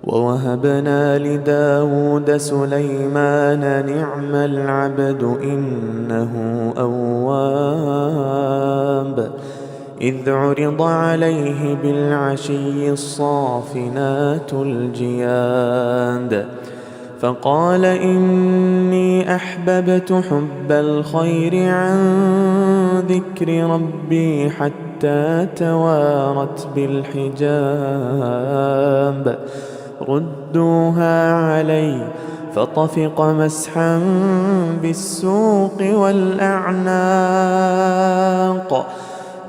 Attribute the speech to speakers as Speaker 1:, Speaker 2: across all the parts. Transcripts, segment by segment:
Speaker 1: ووهبنا لداود سليمان نعم العبد إنه أواب إذ عرض عليه بالعشي الصافنات الجياد فقال إني أحببت حب الخير عن ذكر ربي حتى توارت بالحجاب ردوها علي فطفق مسحا بالسوق والأعناق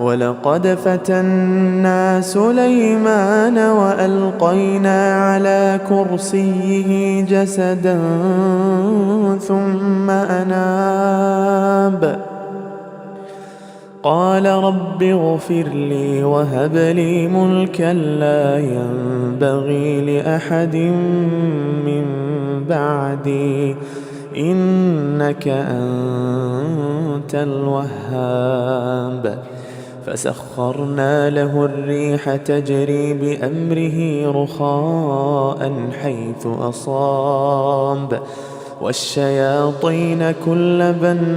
Speaker 1: ولقد فتنا سليمان وألقينا على كرسيه جسدا ثم أناب قال رب اغفر لي وهب لي ملكا لا ينبغي لأحد من بعدي إنك أنت الوهاب فسخرنا له الريح تجري بأمره رخاء حيث أصاب والشياطين كل بناء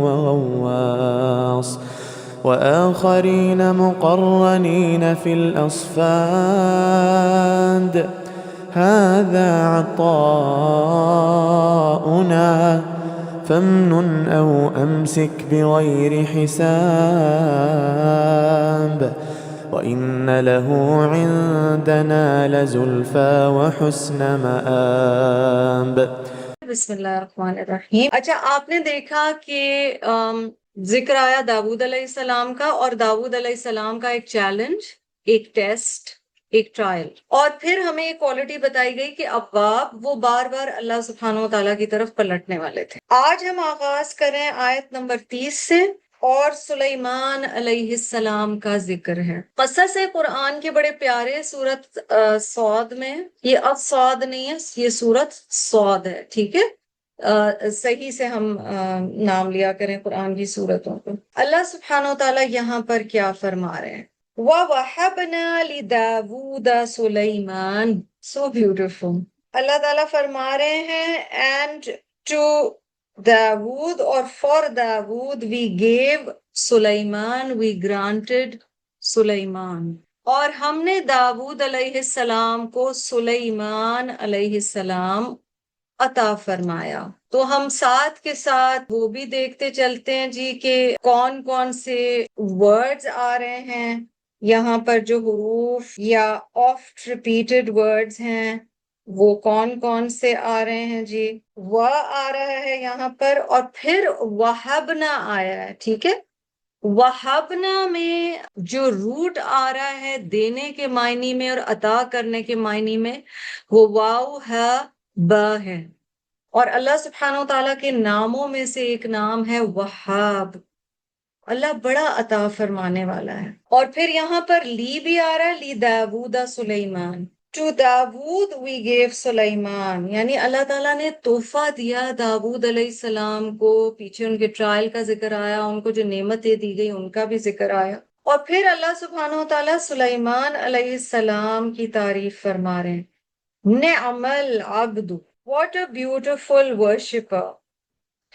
Speaker 1: وغواص وآخرين مقرنين في الأصفاد هذا عطاؤنا فامنن أو أمسك بغير حساب وإن له عندنا لزلفى وحسن مآب.
Speaker 2: بسم اللہ الرحمن الرحیم. اچھا، آپ نے دیکھا کہ ذکر آیا داؤد علیہ السلام کا، اور داؤد علیہ السلام کا ایک چیلنج، ایک ٹیسٹ، ایک ٹرائل، اور پھر ہمیں ایک کوالٹی بتائی گئی کہ اواب وہ بار بار اللہ سبحانہ و تعالیٰ کی طرف پلٹنے والے تھے. آج ہم آغاز کریں آیت نمبر 30 سے، اور سلیمان علیہ السلام کا ذکر ہے. قصص قرآن کے بڑے پیارے سورت صاد میں، یہ اب صاد نہیں ہے، یہ سورت صاد ہے، ٹھیک ہے؟ صحیح سے ہم نام لیا کریں قرآن کی سورتوں کو. اللہ سبحانہ و تعالیٰ یہاں پر کیا فرما رہے ہیں؟ وَوَهَبْنَا لِدَاوُودَ سُلَيْمَانَ. So beautiful. اللہ تعالیٰ فرما رہے ہیں and to Dawood, or for Dawood we gave Sulaiman, we granted Sulaiman. اور ہم نے داود علیہ السلام کو سلیمان علیہ السلام عطا فرمایا. تو ہم ساتھ کے ساتھ وہ بھی دیکھتے چلتے ہیں جی کہ کون کون سے ورڈز آ رہے ہیں یہاں پر، جو حروف یا آفٹ ریپیٹڈ ورڈز ہیں وہ کون کون سے آ رہے ہیں جی. و آ رہا ہے یہاں پر، اور پھر وہبنا آیا ہے، ٹھیک ہے؟ وہبنا میں جو روٹ آ رہا ہے دینے کے معنی میں اور عطا کرنے کے معنی میں، وہ واو ہے با ہے. اور اللہ سبحانہ وتعالیٰ کے ناموں میں سے ایک نام ہے وہاب. اللہ بڑا عطا فرمانے والا ہے. اور پھر یہاں پر لی بھی آ رہا ہے، لی داوود سلیمان. To Dawood we gave Sulaiman، یعنی اللہ تعالیٰ نے تحفہ دیا داود علیہ السلام کو. پیچھے ان کے ٹرائل کا ذکر آیا، ان کو جو نعمتیں دی گئی ان کا بھی ذکر آیا. اور پھر اللہ سبحانہ وتعالیٰ سلیمان علیہ السلام کی تعریف فرما رہے ہیں. نعم العبد، what a beautiful worshipper.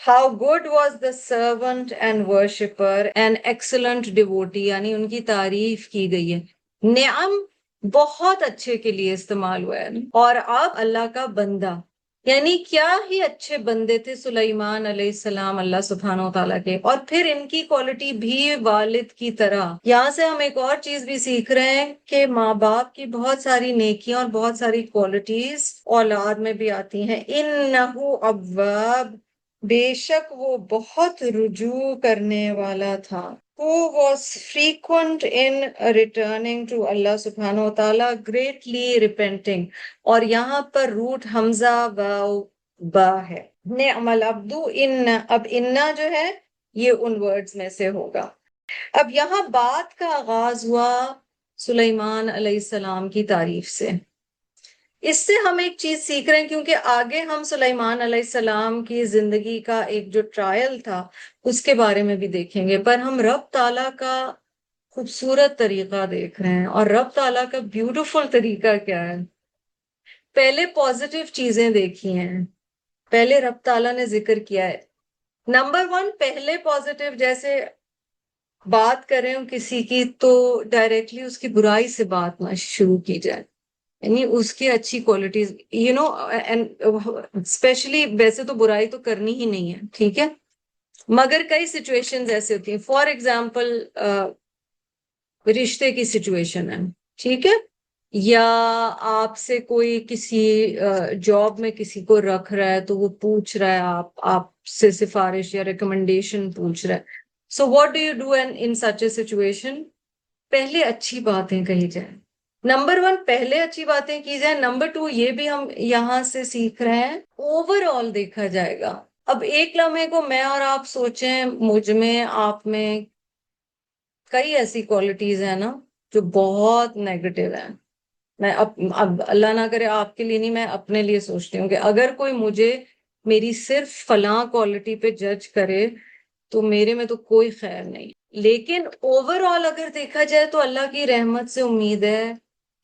Speaker 2: How good was the servant and worshipper and excellent devotee، یعنی ان کی تعریف کی گئی ہے. نعم بہت اچھے کے لیے استعمال ہوا ہے، اور اب اللہ کا بندہ، یعنی کیا ہی اچھے بندے تھے سلیمان علیہ السلام اللہ سبحانہ وتعالیٰ کے. اور پھر ان کی کوالٹی بھی والد کی طرح. یہاں سے ہم ایک اور چیز بھی سیکھ رہے ہیں کہ ماں باپ کی بہت ساری نیکیاں اور بہت ساری کوالٹیز اولاد میں بھی آتی ہیں. انہ اواب، بے شک وہ بہت رجوع کرنے والا تھا. Who was frequent in returning to Allah subhanahu wa ta'ala, greatly repenting. اور یہاں پر روٹ حمزہ واو با ہے. نعم العبد ان، اب انا جو ہے یہ ان ورڈز میں سے ہوگا. اب یہاں بات کا آغاز ہوا سلیمان علیہ السلام کی تعریف سے. اس سے ہم ایک چیز سیکھ رہے ہیں، کیونکہ آگے ہم سلیمان علیہ السلام کی زندگی کا ایک جو ٹرائل تھا اس کے بارے میں بھی دیکھیں گے، پر ہم رب تعالیٰ کا خوبصورت طریقہ دیکھ رہے ہیں. اور رب تعالیٰ کا بیوٹیفل طریقہ کیا ہے؟ پہلے پازیٹیو چیزیں دیکھی ہیں، پہلے رب تعالیٰ نے ذکر کیا ہے. نمبر ون، پہلے پازیٹیو جیسے بات کریں کسی کی تو ڈائریکٹلی اس کی برائی سے بات نہ شروع کی جائے، یعنی اس کی اچھی کوالٹیز اسپیشلی. ویسے تو برائی تو کرنی ہی نہیں ہے، ٹھیک ہے، مگر کئی سچویشنز ایسے ہوتی ہیں. فار ایگزامپل رشتے کی سچویشن ہے، ٹھیک ہے، یا آپ سے کوئی کسی جاب میں کسی کو رکھ رہا ہے تو وہ پوچھ رہا ہے، آپ سے سفارش یا ریکمنڈیشن پوچھ رہا ہے. So what do you do in such a situation? پہلے اچھی باتیں کہی جائیں. نمبر ون، پہلے اچھی باتیں کی جائیں. نمبر ٹو، یہ بھی ہم یہاں سے سیکھ رہے ہیں، اوور آل دیکھا جائے گا. اب ایک لمحے کو میں اور آپ سوچیں، مجھ میں، آپ میں کئی ایسی کوالٹیز ہیں نا جو بہت نیگیٹو ہیں. میں اب اللہ نہ کرے آپ کے لیے نہیں، میں اپنے لیے سوچتی ہوں کہ اگر کوئی مجھے میری صرف فلاں کوالٹی پہ جج کرے تو میرے میں تو کوئی خیر نہیں. لیکن اوور آل اگر دیکھا جائے تو اللہ کی رحمت سے امید ہے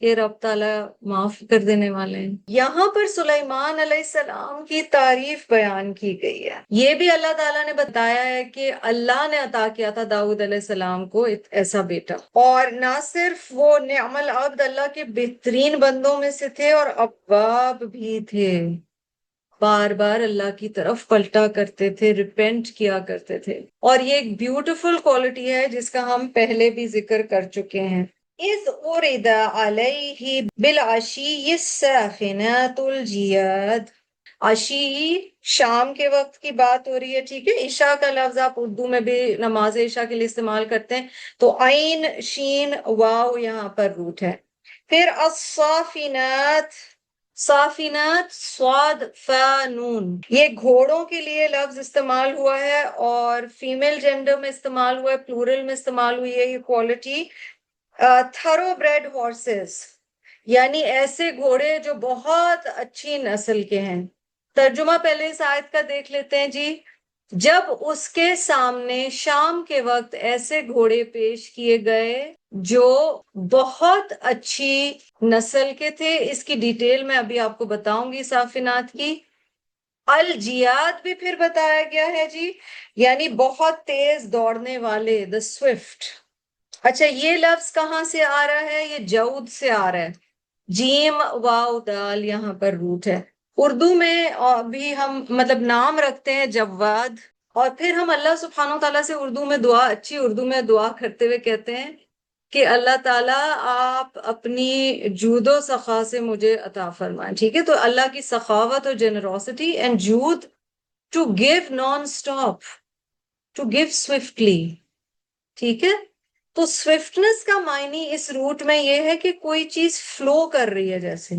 Speaker 2: کہ رب تعالیٰ معاف کر دینے والے ہیں. یہاں پر سلیمان علیہ السلام کی تعریف بیان کی گئی ہے. یہ بھی اللہ تعالیٰ نے بتایا ہے کہ اللہ نے عطا کیا تھا داؤد علیہ السلام کو ایسا بیٹا، اور نہ صرف وہ نعم العبد، اللہ کے بہترین بندوں میں سے تھے، اور اواب بھی تھے، بار بار اللہ کی طرف پلٹا کرتے تھے، ریپینٹ کیا کرتے تھے. اور یہ ایک بیوٹیفل کوالٹی ہے جس کا ہم پہلے بھی ذکر کر چکے ہیں. اذ ارد علیہ بالعشی الساخنات الجیاد. عشی شام کے وقت کی بات ہو رہی ہے، ٹھیک ہے. عشاء کا لفظ آپ اردو میں بھی نماز عشاء کے لیے استعمال کرتے ہیں، تو عین شین واو یہاں پر روٹ ہے. پھر الصافنات، صافنات صاد فا نون، یہ گھوڑوں کے لیے لفظ استعمال ہوا ہے اور فیمیل جینڈر میں استعمال ہوا ہے، پلورل میں استعمال ہوئی ہے یہ کوالٹی. تھرو بریڈ ہارسز، یعنی ایسے گھوڑے جو بہت اچھی نسل کے ہیں. ترجمہ پہلے اس آیت کا دیکھ لیتے ہیں جی. جب اس کے سامنے شام کے وقت ایسے گھوڑے پیش کیے گئے جو بہت اچھی نسل کے تھے، اس کی ڈیٹیل میں ابھی آپ کو بتاؤں گی صافنات کی. الجیاد بھی پھر بتایا گیا ہے جی، یعنی بہت تیز دوڑنے والے، the swift. اچھا، یہ لفظ کہاں سے آ رہا ہے؟ یہ جود سے آ رہا ہے، جیم واو دال یہاں پر روٹ ہے. اردو میں بھی ہم مطلب نام رکھتے ہیں جواد، اور پھر ہم اللہ سبحانہ و تعالیٰ سے اردو میں دعا، اچھی اردو میں دعا کرتے ہوئے کہتے ہیں کہ اللہ تعالیٰ آپ اپنی جود و سخا سے مجھے عطا فرمائیں. ٹھیک ہے، تو اللہ کی سخاوت اور جنروسٹی اینڈ جود، to give non stop, to give swiftly. ٹھیک ہے، تو سوئفٹنس کا معنی اس روٹ میں یہ ہے کہ کوئی چیز فلو کر رہی ہے. جیسے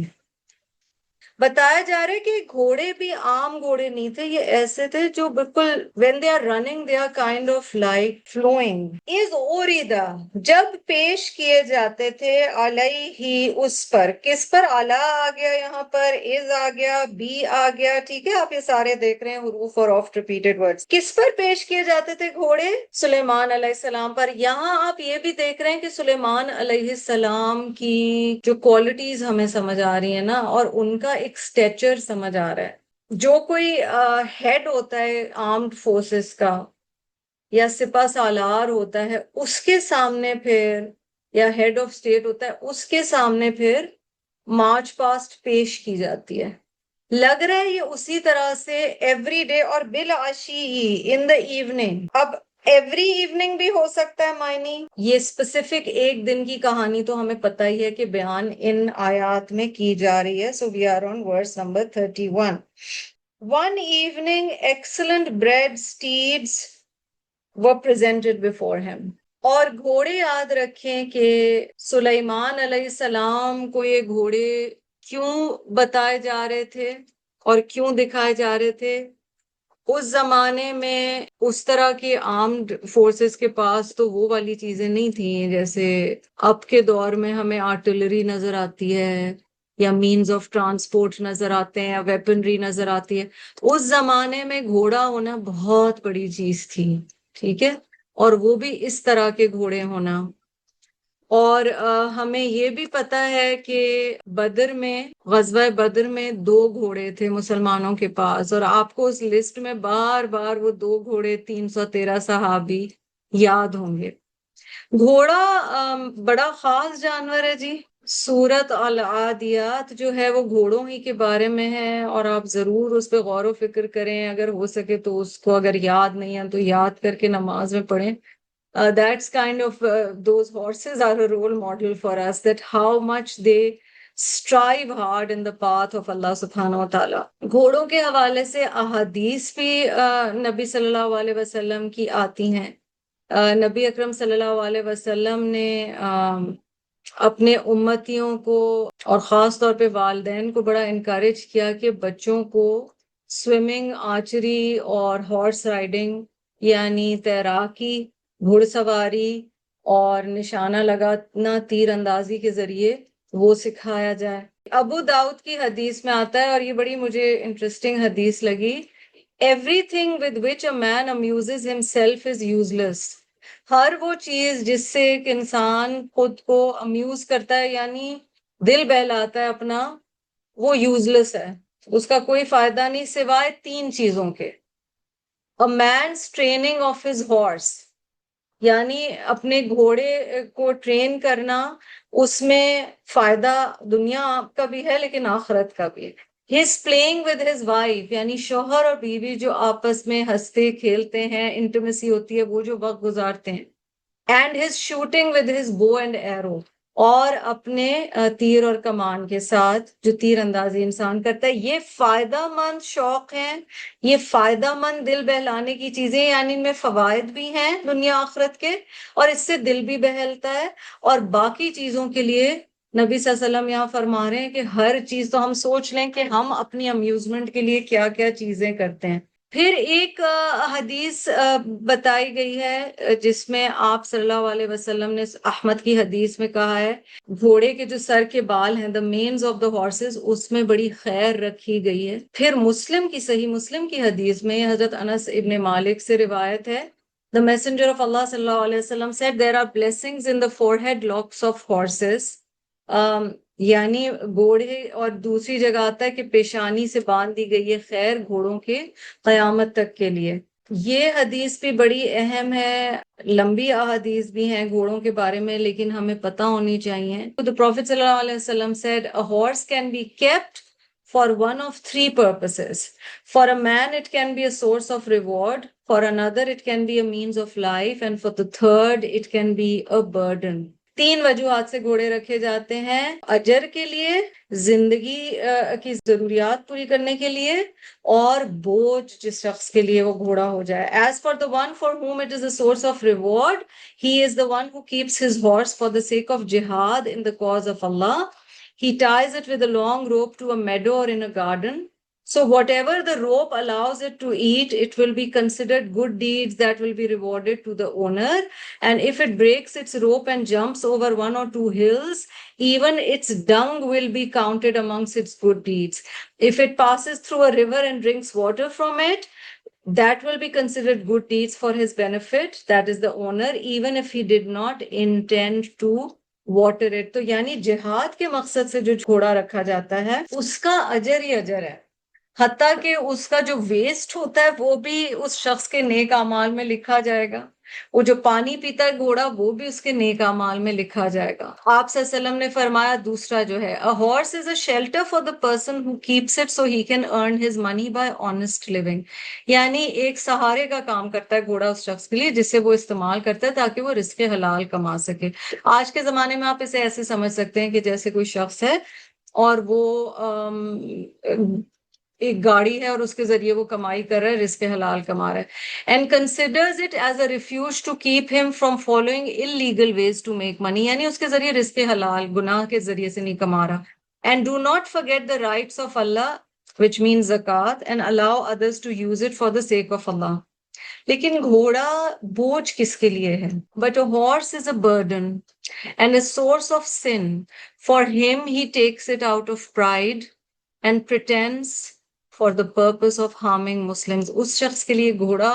Speaker 2: بتایا جا رہا ہے کہ گھوڑے بھی عام گھوڑے نہیں تھے، یہ ایسے تھے جو بالکل when they are running they are kind of like flowing. از اوریدا، جب پیش کیے جاتے تھے، علیہ اس پر، کس پر؟ اعلی آ گیا یہاں پر، از آ گیا، بی آ گیا. ٹھیک ہے، آپ یہ سارے دیکھ رہے ہیں حروف اور آفٹ ریپیٹڈ ورڈز. کس پر پیش کیے جاتے تھے گھوڑے؟ سلیمان علیہ السلام پر. یہاں آپ یہ بھی دیکھ رہے ہیں کہ سلیمان علیہ السلام کی جو کوالٹیز ہمیں سمجھ آ رہی ہیں نا، اور ان کا ایک سٹیچر سمجھ آ رہا ہے. جو کوئی ہیڈ ہوتا ہے آرمڈ فورسز کا یا سپہ سالار ہوتا ہے، اس کے سامنے پھر، یا ہیڈ آف اسٹیٹ ہوتا ہے، اس کے سامنے پھر مارچ پاسٹ پیش کی جاتی ہے. لگ رہا ہے یہ اسی طرح سے ایوری ڈے، اور بالعشی ان دا ایوننگ. اب ایوری ایوننگ بھی ہو سکتا ہے معنی، یہ اسپیسیفک ایک دن کی کہانی تو ہمیں پتہ ہی ہے کہ بیان ان آیات میں کی جا رہی ہے. So we are on verse number 31. One evening excellent bred steeds were presented before him. اور گھوڑے یاد رکھیں کہ سلیمان علیہ السلام کو یہ گھوڑے کیوں بتائے جا رہے تھے اور کیوں دکھائے جا رہے تھے. اس زمانے میں اس طرح کے آرمڈ فورسز کے پاس تو وہ والی چیزیں نہیں تھیں جیسے اب کے دور میں ہمیں آرٹلری نظر آتی ہے یا مینز آف ٹرانسپورٹ نظر آتے ہیں یا ویپنری نظر آتی ہے. اس زمانے میں گھوڑا ہونا بہت بڑی چیز تھی. ٹھیک ہے، اور وہ بھی اس طرح کے گھوڑے ہونا. اور ہمیں یہ بھی پتہ ہے کہ بدر میں غزوہ بدر میں 2 گھوڑے تھے مسلمانوں کے پاس، اور آپ کو اس لسٹ میں بار بار وہ 2 گھوڑے 313 صحابی یاد ہوں گے۔ گھوڑا بڑا خاص جانور ہے جی۔ سورت العادیات جو ہے وہ گھوڑوں ہی کے بارے میں ہے، اور آپ ضرور اس پہ غور و فکر کریں، اگر ہو سکے تو اس کو اگر یاد نہیں ہے تو یاد کر کے نماز میں پڑھیں۔ That's kind of those horses are a role model for us, that how much they strive hard in the path of Allah subhanahu wa ta'ala۔ گھوڑوں کے حوالے سے احادیث بھی نبی صلی اللہ علیہ وسلم کی آتی ہیں۔ نبی اکرم صلی اللہ علیہ وسلم نے اپنے امتیوں کو اور خاص طور پہ والدین کو بڑا انکریج کیا کہ بچوں کو سوئمنگ، آرچری اور ہارس رائڈنگ یعنی تیراکی، گھڑ سواری اور نشانہ لگانا تیر اندازی کے ذریعے وہ سکھایا جائے۔ ابو داؤد کی حدیث میں آتا ہے، اور یہ بڑی مجھے انٹرسٹنگ حدیث لگی، everything with which a man amuses himself is useless۔ ہر وہ چیز جس سے ایک انسان خود کو امیوز کرتا ہے یعنی دل بہلاتا ہے اپنا، وہ یوزلیس ہے، اس کا کوئی فائدہ نہیں سوائے 3 چیزوں کے۔ A man's training of his horse، یعنی اپنے گھوڑے کو ٹرین کرنا، اس میں فائدہ دنیا کا بھی ہے لیکن آخرت کا بھی ہے۔ His playing with his wife، یعنی شوہر اور بیوی جو آپس میں ہنستے کھیلتے ہیں، انٹیمیسی ہوتی ہے، وہ جو وقت گزارتے ہیں۔ And his shooting with his bow and arrow، اور اپنے تیر اور کمان کے ساتھ جو تیر اندازی انسان کرتا ہے، یہ فائدہ مند شوق ہیں، یہ فائدہ مند دل بہلانے کی چیزیں، یعنی ان میں فوائد بھی ہیں دنیا آخرت کے، اور اس سے دل بھی بہلتا ہے۔ اور باقی چیزوں کے لیے نبی صلی اللہ علیہ وسلم یہاں فرما رہے ہیں کہ ہر چیز تو ہم سوچ لیں کہ ہم اپنی امیوزمنٹ کے لیے کیا کیا چیزیں کرتے ہیں۔ پھر ایک حدیث بتائی گئی ہے جس میں آپ صلی اللہ علیہ وسلم نے احمد کی حدیث میں کہا ہے، گھوڑے کے جو سر کے بال ہیں the manes of the horses، اس میں بڑی خیر رکھی گئی ہے۔ پھر مسلم کی صحیح مسلم کی حدیث میں حضرت انس ابن مالک سے روایت ہے، The messenger of Allah صلی اللہ علیہ وسلم said there are blessings in the forehead locks of horses۔ یعنی گھوڑے، اور دوسری جگہ آتا ہے کہ پیشانی سے باندھ دی گئی ہے خیر گھوڑوں کے قیامت تک کے لیے۔ یہ حدیث بھی بڑی اہم ہے، لمبی احادیث بھی ہیں گھوڑوں کے بارے میں لیکن ہمیں پتہ ہونی چاہیے۔ The Prophet صلی اللہ علیہ وسلم said a horse can be kept for one of 3 purposes۔ For a man it can be a source of reward, for another it can be a means of life, and for the third it can be a burden۔ 3 وجوہات سے گھوڑے رکھے جاتے ہیں، اجر کے لیے، زندگی کی ضروریات پوری کرنے کے لیے، اور بوجھ جس شخص کے لیے وہ گھوڑا ہو جائے۔ As for the one for whom it is a source of reward, he is the one who keeps his horse for the sake of jihad in the cause of Allah۔ He ties it with a long rope to a meadow or in a garden. So whatever the rope allows it to eat, it will be considered good deeds that will be rewarded to the owner. And if it breaks its rope and jumps over 1 or 2 hills, even its dung will be counted amongst its good deeds. If it passes through a river and drinks water from it, that will be considered good deeds for his benefit, that is the owner, even if he did not intend to water it۔ تو یعنی جہاد کے مقصد سے جو گھوڑا رکھا جاتا ہے اس کا اجر ہی اجر ہے، حتیٰ کہ اس کا جو ویسٹ ہوتا ہے وہ بھی اس شخص کے نیک اعمال میں لکھا جائے گا، وہ جو پانی پیتا ہے گھوڑا وہ بھی اس کے نیک اعمال میں لکھا جائے گا۔ آپ صلی اللہ علیہ وسلم نے فرمایا دوسرا جو ہے a horse is a shelter for the person who keeps it so he can earn his money by honest living۔ یعنی ایک سہارے کا کام کرتا ہے گھوڑا اس شخص کے لیے جس سے وہ استعمال کرتا ہے تاکہ وہ رزق حلال کما سکے۔ آج کے زمانے میں آپ اسے ایسے سمجھ سکتے ہیں کہ جیسے کوئی شخص ہے اور وہ ایک گاڑی ہے اور اس کے ذریعے وہ کمائی کر رہا ہے، رزق حلال کما رہا ہے، and considers it as a refuge to keep him from following illegal ways to make money، یعنی اس کے ذریعے رزق حلال گناہ کے ذریعے سے نہیں کما رہا۔ and do not forget the rights of Allah which means zakat and allow others to use it for the sake of Allah۔ لیکن گھوڑا بوجھ کس کے لیے ہے؟ but a horse is a burden and a source of sin for him، he takes it out of pride and pretends for the purpose of harming Muslims۔ اس شخص کے لیے گھوڑا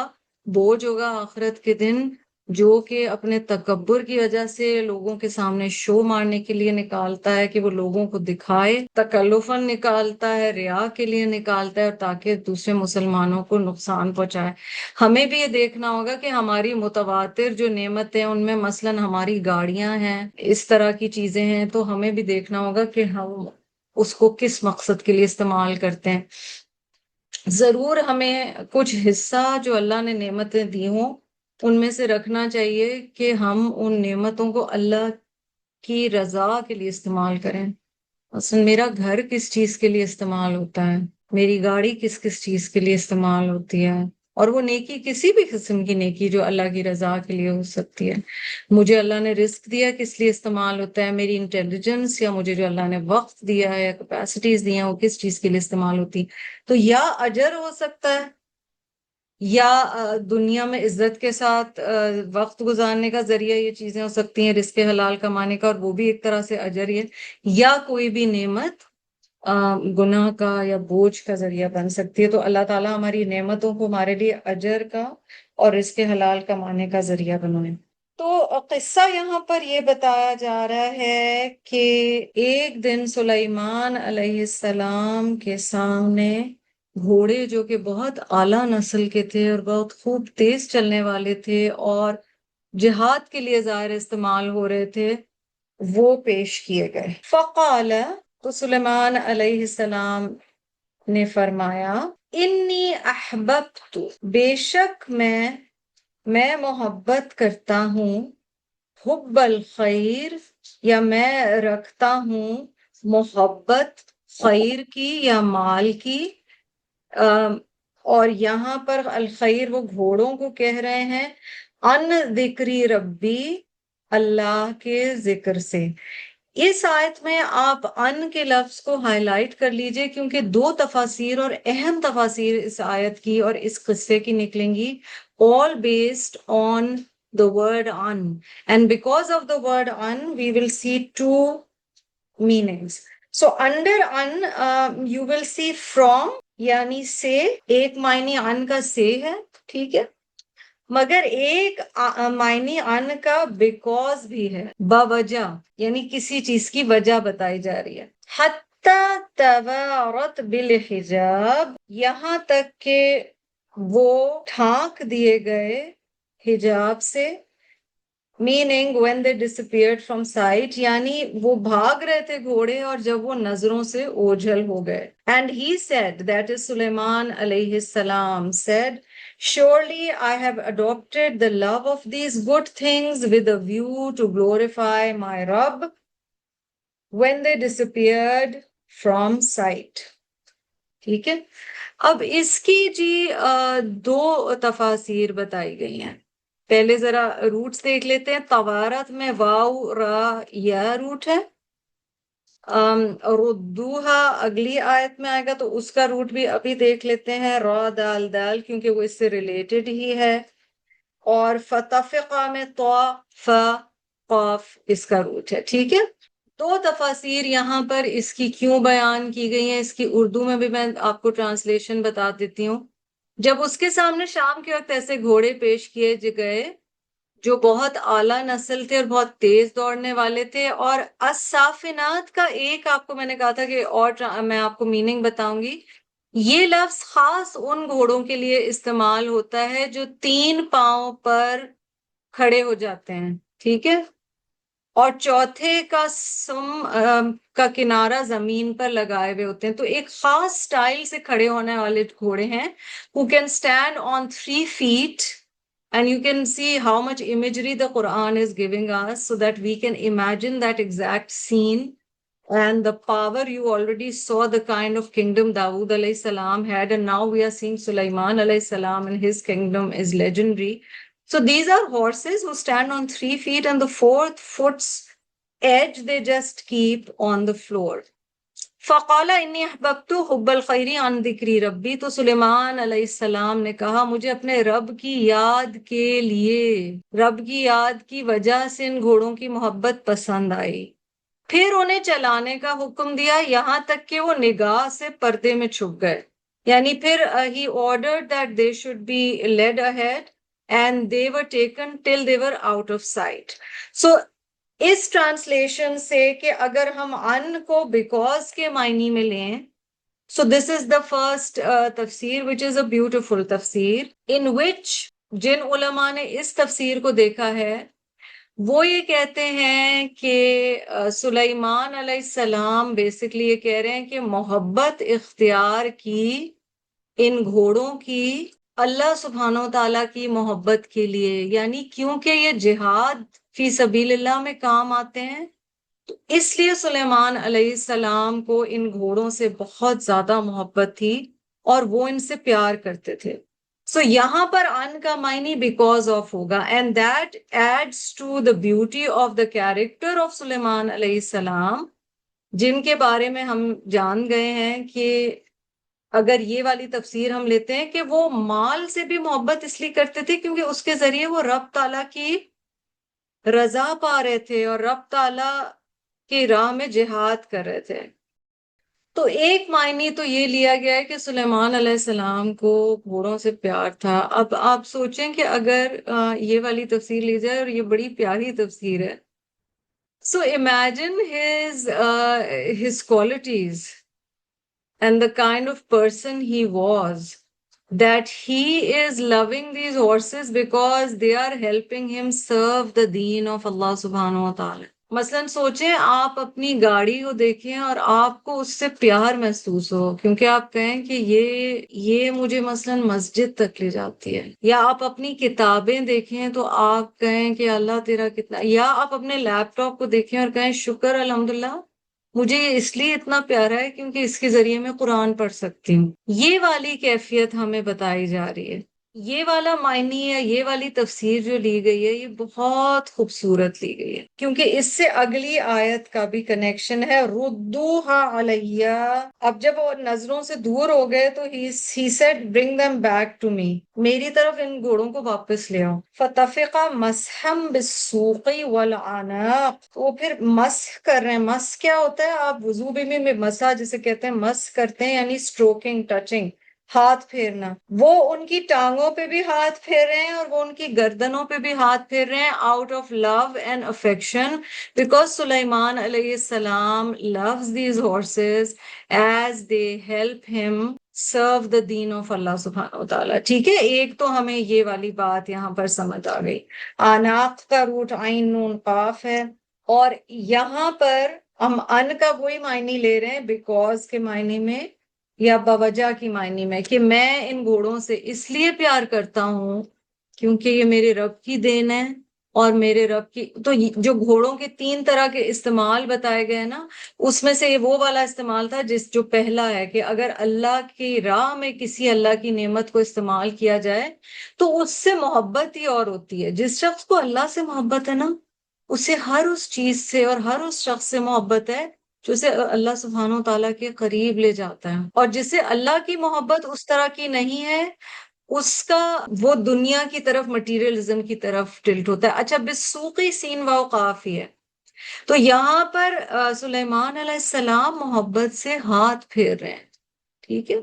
Speaker 2: بوجھ ہوگا آخرت کے دن جو کہ اپنے تکبر کی وجہ سے لوگوں کے سامنے شو مارنے کے لیے نکالتا ہے کہ وہ لوگوں کو دکھائے، تکلفاً نکالتا ہے، ریا کے لیے نکالتا ہے، اور تاکہ دوسرے مسلمانوں کو نقصان پہنچائے۔ ہمیں بھی یہ دیکھنا ہوگا کہ ہماری متواتر جو نعمتیں ان میں مثلاً ہماری گاڑیاں ہیں، اس طرح کی چیزیں ہیں، تو ہمیں بھی دیکھنا ہوگا کہ ہم اس کو کس مقصد کے لیے استعمال کرتے ہیں۔ ضرور ہمیں کچھ حصہ جو اللہ نے نعمتیں دی ہوں ان میں سے رکھنا چاہیے کہ ہم ان نعمتوں کو اللہ کی رضا کے لیے استعمال کریں۔ مثلا میرا گھر کس چیز کے لیے استعمال ہوتا ہے، میری گاڑی کس کس چیز کے لیے استعمال ہوتی ہے، اور وہ نیکی کسی بھی قسم کی نیکی جو اللہ کی رضا کے لیے ہو سکتی ہے۔ مجھے اللہ نے رزق دیا کس لیے استعمال ہوتا ہے، میری انٹیلیجنس یا مجھے جو اللہ نے وقت دیا ہے یا کیپیسٹیز دی ہیں وہ کس چیز کے لیے استعمال ہوتی ہیں۔ تو یا اجر ہو سکتا ہے، یا دنیا میں عزت کے ساتھ وقت گزارنے کا ذریعہ یہ چیزیں ہو سکتی ہیں، رزق حلال کمانے کا، اور وہ بھی ایک طرح سے اجر ہی ہے، یا کوئی بھی نعمت گناہ کا یا بوجھ کا ذریعہ بن سکتی ہے۔ تو اللہ تعالیٰ ہماری نعمتوں کو ہمارے لیے اجر کا اور رزق حلال کمانے کا ذریعہ بنائے۔ تو قصہ یہاں پر یہ بتایا جا رہا ہے کہ ایک دن سلیمان علیہ السلام کے سامنے گھوڑے جو کہ بہت اعلیٰ نسل کے تھے اور بہت خوب تیز چلنے والے تھے اور جہاد کے لیے ظاہر استعمال ہو رہے تھے، وہ پیش کیے گئے۔ فقال، تو سلیمان علیہ السلام نے فرمایا، انی احببت، بے شک میں محبت کرتا ہوں، حب الخیر، یا میں رکھتا ہوں محبت خیر کی یا مال کی۔ اور یہاں پر الخیر وہ گھوڑوں کو کہہ رہے ہیں، ان ذکری ربی، اللہ کے ذکر سے۔ اس آیت میں آپ ان کے لفظ کو ہائی لائٹ کر لیجئے، کیونکہ دو تفاسیر اور اہم تفاسیر اس آیت کی اور اس قصے کی نکلیں گی، all based on the word an. And because of the word an, we will see two meanings. So under an, you will see from یعنی سے، ایک معنی ان کا سے ہے، ٹھیک ہے، مگر ایک معنی ان کا بیکاز بھی ہے، بوجہ، یعنی کسی چیز کی وجہ بتائی جا رہی ہے۔ حتی توارت بالحجاب، یہاں تک کہ وہ ڈھانک دیے گئے حجاب سے، meaning when they disappeared from sight، یعنی وہ بھاگ رہے تھے گھوڑے اور جب وہ نظروں سے اوجھل ہو گئے۔ And he said, that is Sulaiman alayhi salam said, surely I have adopted the love of these good things with a view to glorify my Rabb when they disappeared from sight۔ ٹھیک ہے، اب اس کی دو تفاسیر بتائی گئی ہیں۔ پہلے ذرا roots دیکھ لیتے ہیں۔ توارت میں واو را یا روٹ ہے، ردوہا اگلی آیت میں آئے گا تو اس کا روٹ بھی ابھی دیکھ لیتے ہیں، را دال دال، کیونکہ وہ اس سے ریلیٹڈ ہی ہے، اور فتفقہ میں تو فا قاف اس کا روٹ ہے۔ ٹھیک ہے، دو تفاسیر یہاں پر اس کی کیوں بیان کی گئی ہیں، اس کی اردو میں بھی میں آپ کو ٹرانسلیشن بتا دیتی ہوں۔ جب اس کے سامنے شام کے وقت ایسے گھوڑے پیش کیے گئے جو بہت اعلیٰ نسل تھے اور بہت تیز دوڑنے والے تھے، اور الصافنات کا ایک آپ کو میں نے کہا تھا کہ اور میں آپ کو میننگ بتاؤں گی، یہ لفظ خاص ان گھوڑوں کے لیے استعمال ہوتا ہے جو 3 پاؤں پر کھڑے ہو جاتے ہیں، ٹھیک ہے، اور چوتھے کا کا کنارہ زمین پر لگائے ہوئے ہوتے ہیں۔ تو ایک خاص سٹائل سے کھڑے ہونے والے گھوڑے ہیں who can stand on 3 feet، and you can see how much imagery the Quran is giving us so that we can imagine that exact scene and the power. You already saw the kind of kingdom Dawood alayhi salam had, and now we are seeing Sulaiman alayhi salam, and his kingdom is legendary. So these are horses who stand on 3 feet, and the 4th foot's edge they just keep on the floor. فَقَالَ إِنِّي أَحْبَبْتُ حُبَّ الْخَيْرِ عَنْ ذِكْرِ رَبِّي، تو سلیمان علیہ السلام نے کہا مجھے اپنے رب کی یاد کے لیے، رب کی یاد کی وجہ سے ان گھوڑوں کی محبت پسند آئی۔ پھر انہیں چلانے کا حکم دیا یہاں تک کہ وہ نگاہ سے پردے میں چھپ گئے، یعنی پھر he ordered that they should be led ahead and they were taken till they were out of sight. So اس ٹرانسلیشن سے کہ اگر ہم ان کو بیکاز کے معنی میں لیں، سو دس از دا فرسٹ تفسیر وچ از اے بیوٹیفل تفسیر ان وچ جن علماء نے اس تفسیر کو دیکھا ہے وہ یہ کہتے ہیں کہ سلیمان علیہ السلام بیسکلی یہ کہہ رہے ہیں کہ محبت اختیار کی ان گھوڑوں کی اللہ سبحانہ و تعالیٰ کی محبت کے لیے، یعنی کیونکہ یہ جہاد فی سبیل اللہ میں کام آتے ہیں، تو اس لیے سلیمان علیہ السلام کو ان گھوڑوں سے بہت زیادہ محبت تھی اور وہ ان سے پیار کرتے تھے. سو یہاں پر ان کا معنی بیکاز آف ہوگا، and that adds to the beauty of the character of Sulaiman علیہ السلام، جن کے بارے میں ہم جان گئے ہیں کہ اگر یہ والی تفسیر ہم لیتے ہیں کہ وہ مال سے بھی محبت اس لیے کرتے تھے کیونکہ اس کے ذریعے وہ رب تعالیٰ کی رضا پا رہے تھے اور رب تعالیٰ کی راہ میں جہاد کر رہے تھے. تو ایک معنی تو یہ لیا گیا ہے کہ سلیمان علیہ السلام کو گھوڑوں سے پیار تھا. اب آپ سوچیں کہ اگر یہ والی تفسیر لی جائے، اور یہ بڑی پیاری تفسیر ہے. So imagine his qualities and the kind of person he was, that he is loving these horses because they are helping him serve the deen of Allah subhanahu wa ta'ala. مثلاً سوچیں آپ اپنی گاڑی کو دیکھیں اور آپ کو اس سے پیار محسوس ہو کیونکہ آپ کہیں کہ یہ مجھے مثلاً مسجد تک لے جاتی ہے، یا آپ اپنی کتابیں دیکھیں تو آپ کہیں کہ اللہ تیرا کتنا، یا آپ اپنے لیپ ٹاپ کو دیکھیں اور کہیں شکر الحمدللہ مجھے یہ اس لیے اتنا پیارا ہے کیونکہ اس کے ذریعے میں قرآن پڑھ سکتی ہوں. یہ والی کیفیت ہمیں بتائی جا رہی ہے. یہ والا معنی ہے، یہ والی تفسیر جو لی گئی ہے یہ بہت خوبصورت لی گئی ہے کیونکہ اس سے اگلی آیت کا بھی کنیکشن ہے. ردوها علیہ، اب جب وہ نظروں سے دور ہو گئے تو he said bring them back to me، میری طرف ان گھوڑوں کو واپس لے آؤ. فتفقا مسحا بالسوق والعناق، وہ پھر مسح کر رہے ہیں. مسح کیا ہوتا ہے؟ آپ وضو میں مسح جسے کہتے ہیں مسح کرتے ہیں، یعنی اسٹروکنگ، ٹچنگ، ہاتھ پھیرنا. وہ ان کی ٹانگوں پہ بھی ہاتھ پھیر رہے ہیں اور وہ ان کی گردنوں پہ بھی ہاتھ پھیر رہے ہیں out of love and affection, because Sulaiman علیہ السلام loves these horses as they help him serve the deen of اللہ سبحانہ و تعالیٰ. ٹھیک ہے، ایک تو ہمیں یہ والی بات یہاں پر سمجھ آ گئی. آناق کا روٹ عین نون قاف ہے، اور یہاں پر ہم ان کا وہی معنی لے رہے ہیں بیکاز کے معنی میں یا بوجہ کی معنی میں، کہ میں ان گھوڑوں سے اس لیے پیار کرتا ہوں کیونکہ یہ میرے رب کی دین ہے اور میرے رب کی. تو جو گھوڑوں کے 3 طرح کے استعمال بتائے گئے نا، اس میں سے یہ وہ والا استعمال تھا جو پہلا ہے کہ اگر اللہ کی راہ میں کسی اللہ کی نعمت کو استعمال کیا جائے تو اس سے محبت ہی اور ہوتی ہے. جس شخص کو اللہ سے محبت ہے نا، اسے ہر اس چیز سے اور ہر اس شخص سے محبت ہے جو اسے اللہ سبحانہ و تعالیٰ کے قریب لے جاتا ہے. اور جسے اللہ کی محبت اس طرح کی نہیں ہے، اس کا وہ دنیا کی طرف، مٹیریلزم کی طرف ٹلٹ ہوتا ہے. اچھا، بالسوقی سین واو قاف ہی ہے. تو یہاں پر سلیمان علیہ السلام محبت سے ہاتھ پھیر رہے ہیں. ٹھیک ہے،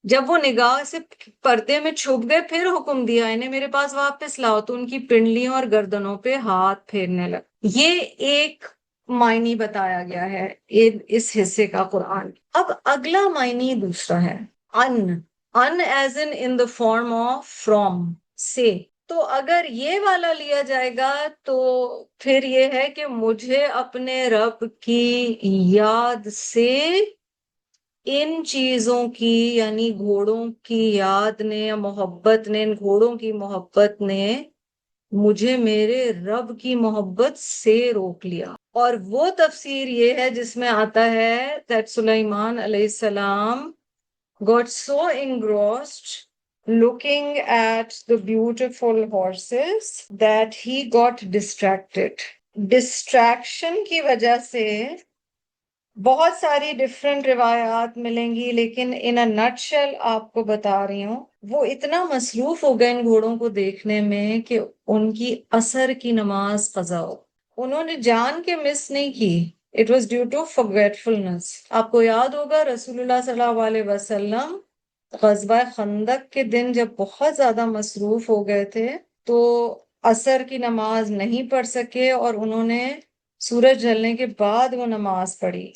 Speaker 2: جب وہ نگاہ سے پردے میں چھپ گئے پھر حکم دیا انہیں میرے پاس واپس لاؤ، تو ان کی پنڈلیوں اور گردنوں پہ ہاتھ پھیرنے لگ. یہ ایک معنی بتایا گیا ہے اس حصے کا قرآن. اب اگلا معنی دوسرا ہے in as in the form of from, سے. تو اگر یہ والا لیا جائے گا تو پھر یہ ہے کہ مجھے اپنے رب کی یاد سے ان چیزوں کی، یعنی گھوڑوں کی یاد نے یا محبت نے، ان گھوڑوں کی محبت نے مجھے میرے رب کی محبت سے روک لیا. اور وہ تفسیر یہ ہے جس میں آتا ہے that سلیمان علیہ السلام got so engrossed looking at the beautiful horses that he got distracted. Distraction کی وجہ سے بہت ساری ڈفرینٹ روایات ملیں گی، لیکن ان اے نٹ شیل آپ کو بتا رہی ہوں، وہ اتنا مصروف ہو گئے ان گھوڑوں کو دیکھنے میں کہ ان کی عصر کی نماز قضا ہو. انہوں نے جان کے مس نہیں کی، it was due to forgetfulness. آپ کو یاد ہوگا رسول اللہ صلی اللہ علیہ وسلم غزوہ خندق کے دن جب بہت زیادہ مصروف ہو گئے تھے تو عصر کی نماز نہیں پڑھ سکے اور انہوں نے سورج ڈھلنے کے بعد وہ نماز پڑھی.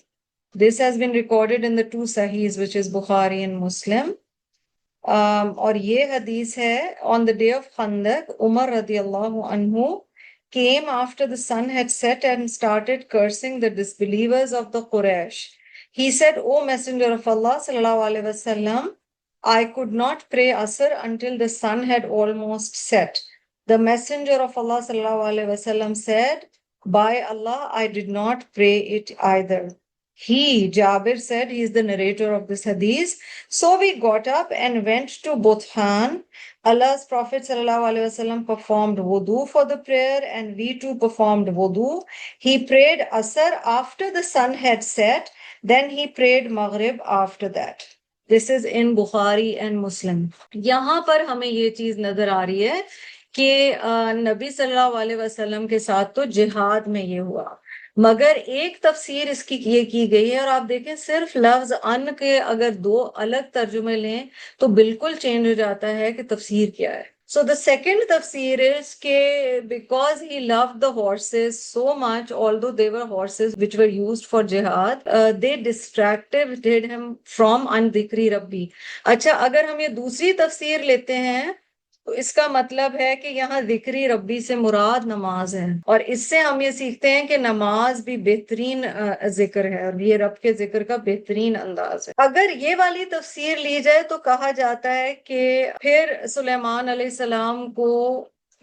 Speaker 2: This has been recorded in the two Sahihs, which is Bukhari and Muslim. اور یہ حدیث ہے on the day of Khandaq, Umar radiallahu anhu came after the sun had set and started cursing the disbelievers of the Quraysh. He said, O Messenger of Allah sallallahu alaihi wasallam, I could not pray Asr until the sun had almost set. The Messenger of Allah sallallahu alaihi wasallam said, by Allah, I did not pray it either. He, Jabir, said, he is the narrator of this hadith. So we got up and went to Buthan. Allah's Prophet sallallahu alaihi wasallam performed wudu for the prayer and we too performed wudu. He prayed Asr after the sun had set. Then he prayed Maghrib after that. This is in Bukhari and Muslim. یہاں پر ہمیں یہ چیز نظر آ رہی ہے کہ نبی صلی اللہ علیہ وسلم کے ساتھ تو جہاد میں یہ ہوا، مگر ایک تفسیر اس کی یہ کی گئی ہے، اور آپ دیکھیں صرف لفظ ان کے اگر دو الگ ترجمے لیں تو بالکل چینج ہو جاتا ہے کہ تفسیر کیا ہے. So the second tafsir is کہ because he loved the horses so much, although they were horses which were used for jihad, they distracted him from an dhikri rabbi. اچھا، اگر ہم یہ دوسری تفسیر لیتے ہیں تو اس کا مطلب ہے کہ یہاں ذکری ربی سے مراد نماز ہے، اور اس سے ہم یہ سیکھتے ہیں کہ نماز بھی بہترین ذکر ہے اور یہ رب کے ذکر کا بہترین انداز ہے. اگر یہ والی تفسیر لی جائے تو کہا جاتا ہے کہ پھر سلیمان علیہ السلام کو،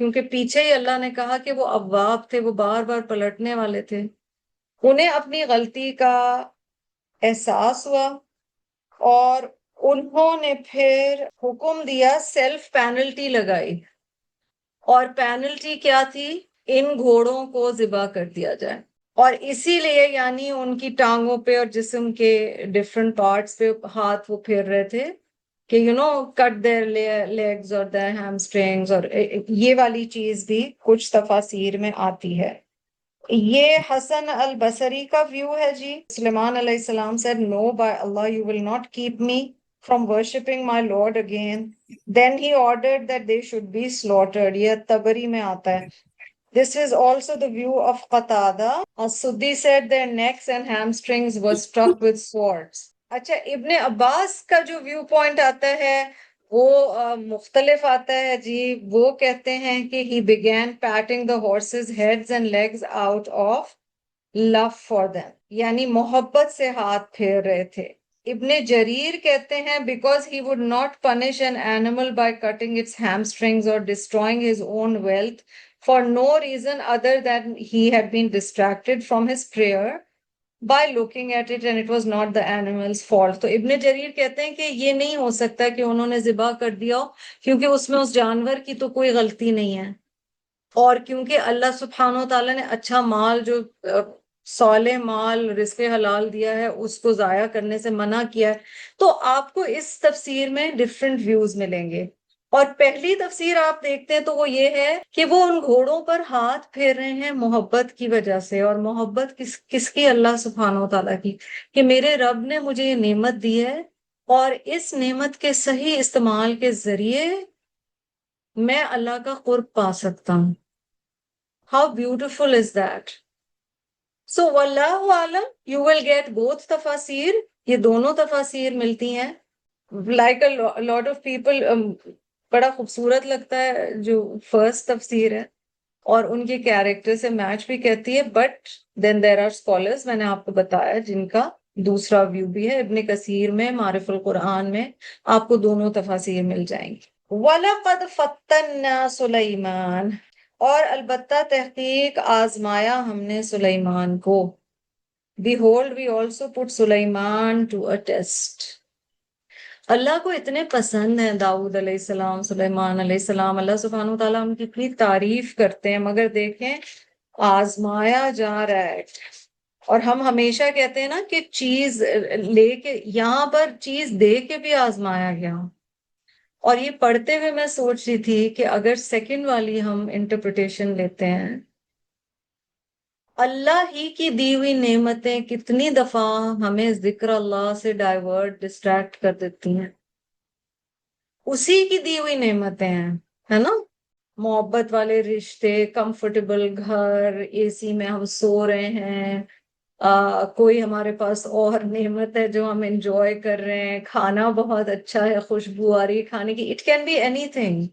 Speaker 2: کیونکہ پیچھے ہی اللہ نے کہا کہ وہ اواب تھے، وہ بار بار پلٹنے والے تھے، انہیں اپنی غلطی کا احساس ہوا اور انہوں نے پھر حکم دیا، سیلف پینلٹی لگائی، اور پینلٹی کیا تھی؟ ان گھوڑوں کو ذبح کر دیا جائے. اور اسی لیے یعنی ان کی ٹانگوں پہ اور جسم کے ڈفرنٹ پارٹس پہ ہاتھ وہ پھیر رہے تھے کہ کٹ دیئر لیگز اور دیئر ہیمسٹرنگز، اور یہ والی چیز بھی کچھ تفاسیر میں آتی ہے. یہ حسن البصری کا ویو ہے جی. سلیمان علیہ السلام said, no, by Allah, you will not keep me from worshipping my Lord again. Then he ordered that they should be slaughtered. یہ تبری میں آتا ہے. This is also the view of Qatada. As-Suddi said their necks and hamstrings were struck with swords. اچھا، ابن عباس کا جو view point آتا ہے وہ مختلف آتا ہے جی. وہ کہتے ہیں کہ he began patting the horses' heads and legs out of love for them. یعنی محبت سے ہاتھ پھیر رہے تھے. ابن جریر کہتے ہیں because he would not punish an animal by cutting its hamstrings or destroying his own wealth for no reason other than he had been distracted from his prayer by looking at it and it was not the animal's fault. تو ابن جریر کہتے ہیں کہ یہ نہیں ہو سکتا کہ انہوں نے ذبح کر دیا ہو کیونکہ اس میں اس جانور کی تو کوئی غلطی نہیں ہے، اور کیونکہ اللہ سبحانہ و تعالیٰ نے اچھا مال، جو صالح مال، رزق حلال دیا ہے، اس کو ضائع کرنے سے منع کیا ہے. تو آپ کو اس تفسیر میں ڈفرینٹ ویوز ملیں گے. اور پہلی تفسیر آپ دیکھتے ہیں تو وہ یہ ہے کہ وہ ان گھوڑوں پر ہاتھ پھیر رہے ہیں محبت کی وجہ سے. اور محبت کس کی؟ اللہ سبحانہ و تعالیٰ کی، کہ میرے رب نے مجھے یہ نعمت دی ہے اور اس نعمت کے صحیح استعمال کے ذریعے میں اللہ کا قرب پا سکتا ہوں. How beautiful is that? So واللہ عالم, you will get both تفاسیر. یہ دونوں تفاسیر ملتی ہیں. Like a lot of people, بڑا خوبصورت لگتا ہے جو فرسٹ تفسیر ہے اور ان کے کیریکٹر سے میچ بھی کہتی ہے. But then there are scholars, میں نے آپ کو بتایا، جن کا دوسرا ویو بھی ہے. ابن کثیر میں، معرف القرآن میں آپ کو دونوں تفاسیر مل جائیں گی. وَلَقَدْ فَتَّنَّا سُلَيْمَانَ، اور البتہ تحقیق آزمایا ہم نے سلیمان کو. Behold, we also put Sulaiman to a test. اللہ کو اتنے پسند ہیں داؤد علیہ السلام، سلیمان علیہ السلام. اللہ سبحانہ وتعالیٰ ان کی اتنی تعریف کرتے ہیں، مگر دیکھیں آزمایا جا رہا ہے. اور ہم ہمیشہ کہتے ہیں نا کہ چیز لے کے، یہاں پر چیز دے کے بھی آزمایا گیا. اور یہ پڑھتے ہوئے میں سوچ رہی تھی کہ اگر سیکنڈ والی ہم انٹرپریٹیشن لیتے ہیں، اللہ ہی کی دی ہوئی نعمتیں کتنی دفعہ ہمیں ذکر اللہ سے ڈائیورٹ، ڈسٹریکٹ کر دیتی ہیں. اسی کی دی ہوئی نعمتیں ہیں، ہے نا؟ محبت والے رشتے، کمفرٹیبل گھر، اے سی میں ہم سو رہے ہیں، کوئی ہمارے پاس اور نعمت ہے جو ہم انجوائے کر رہے ہیں، کھانا بہت اچھا ہے، خوشبو آ رہی ہے کھانے کی، اٹ کین بی اینی تھنگ۔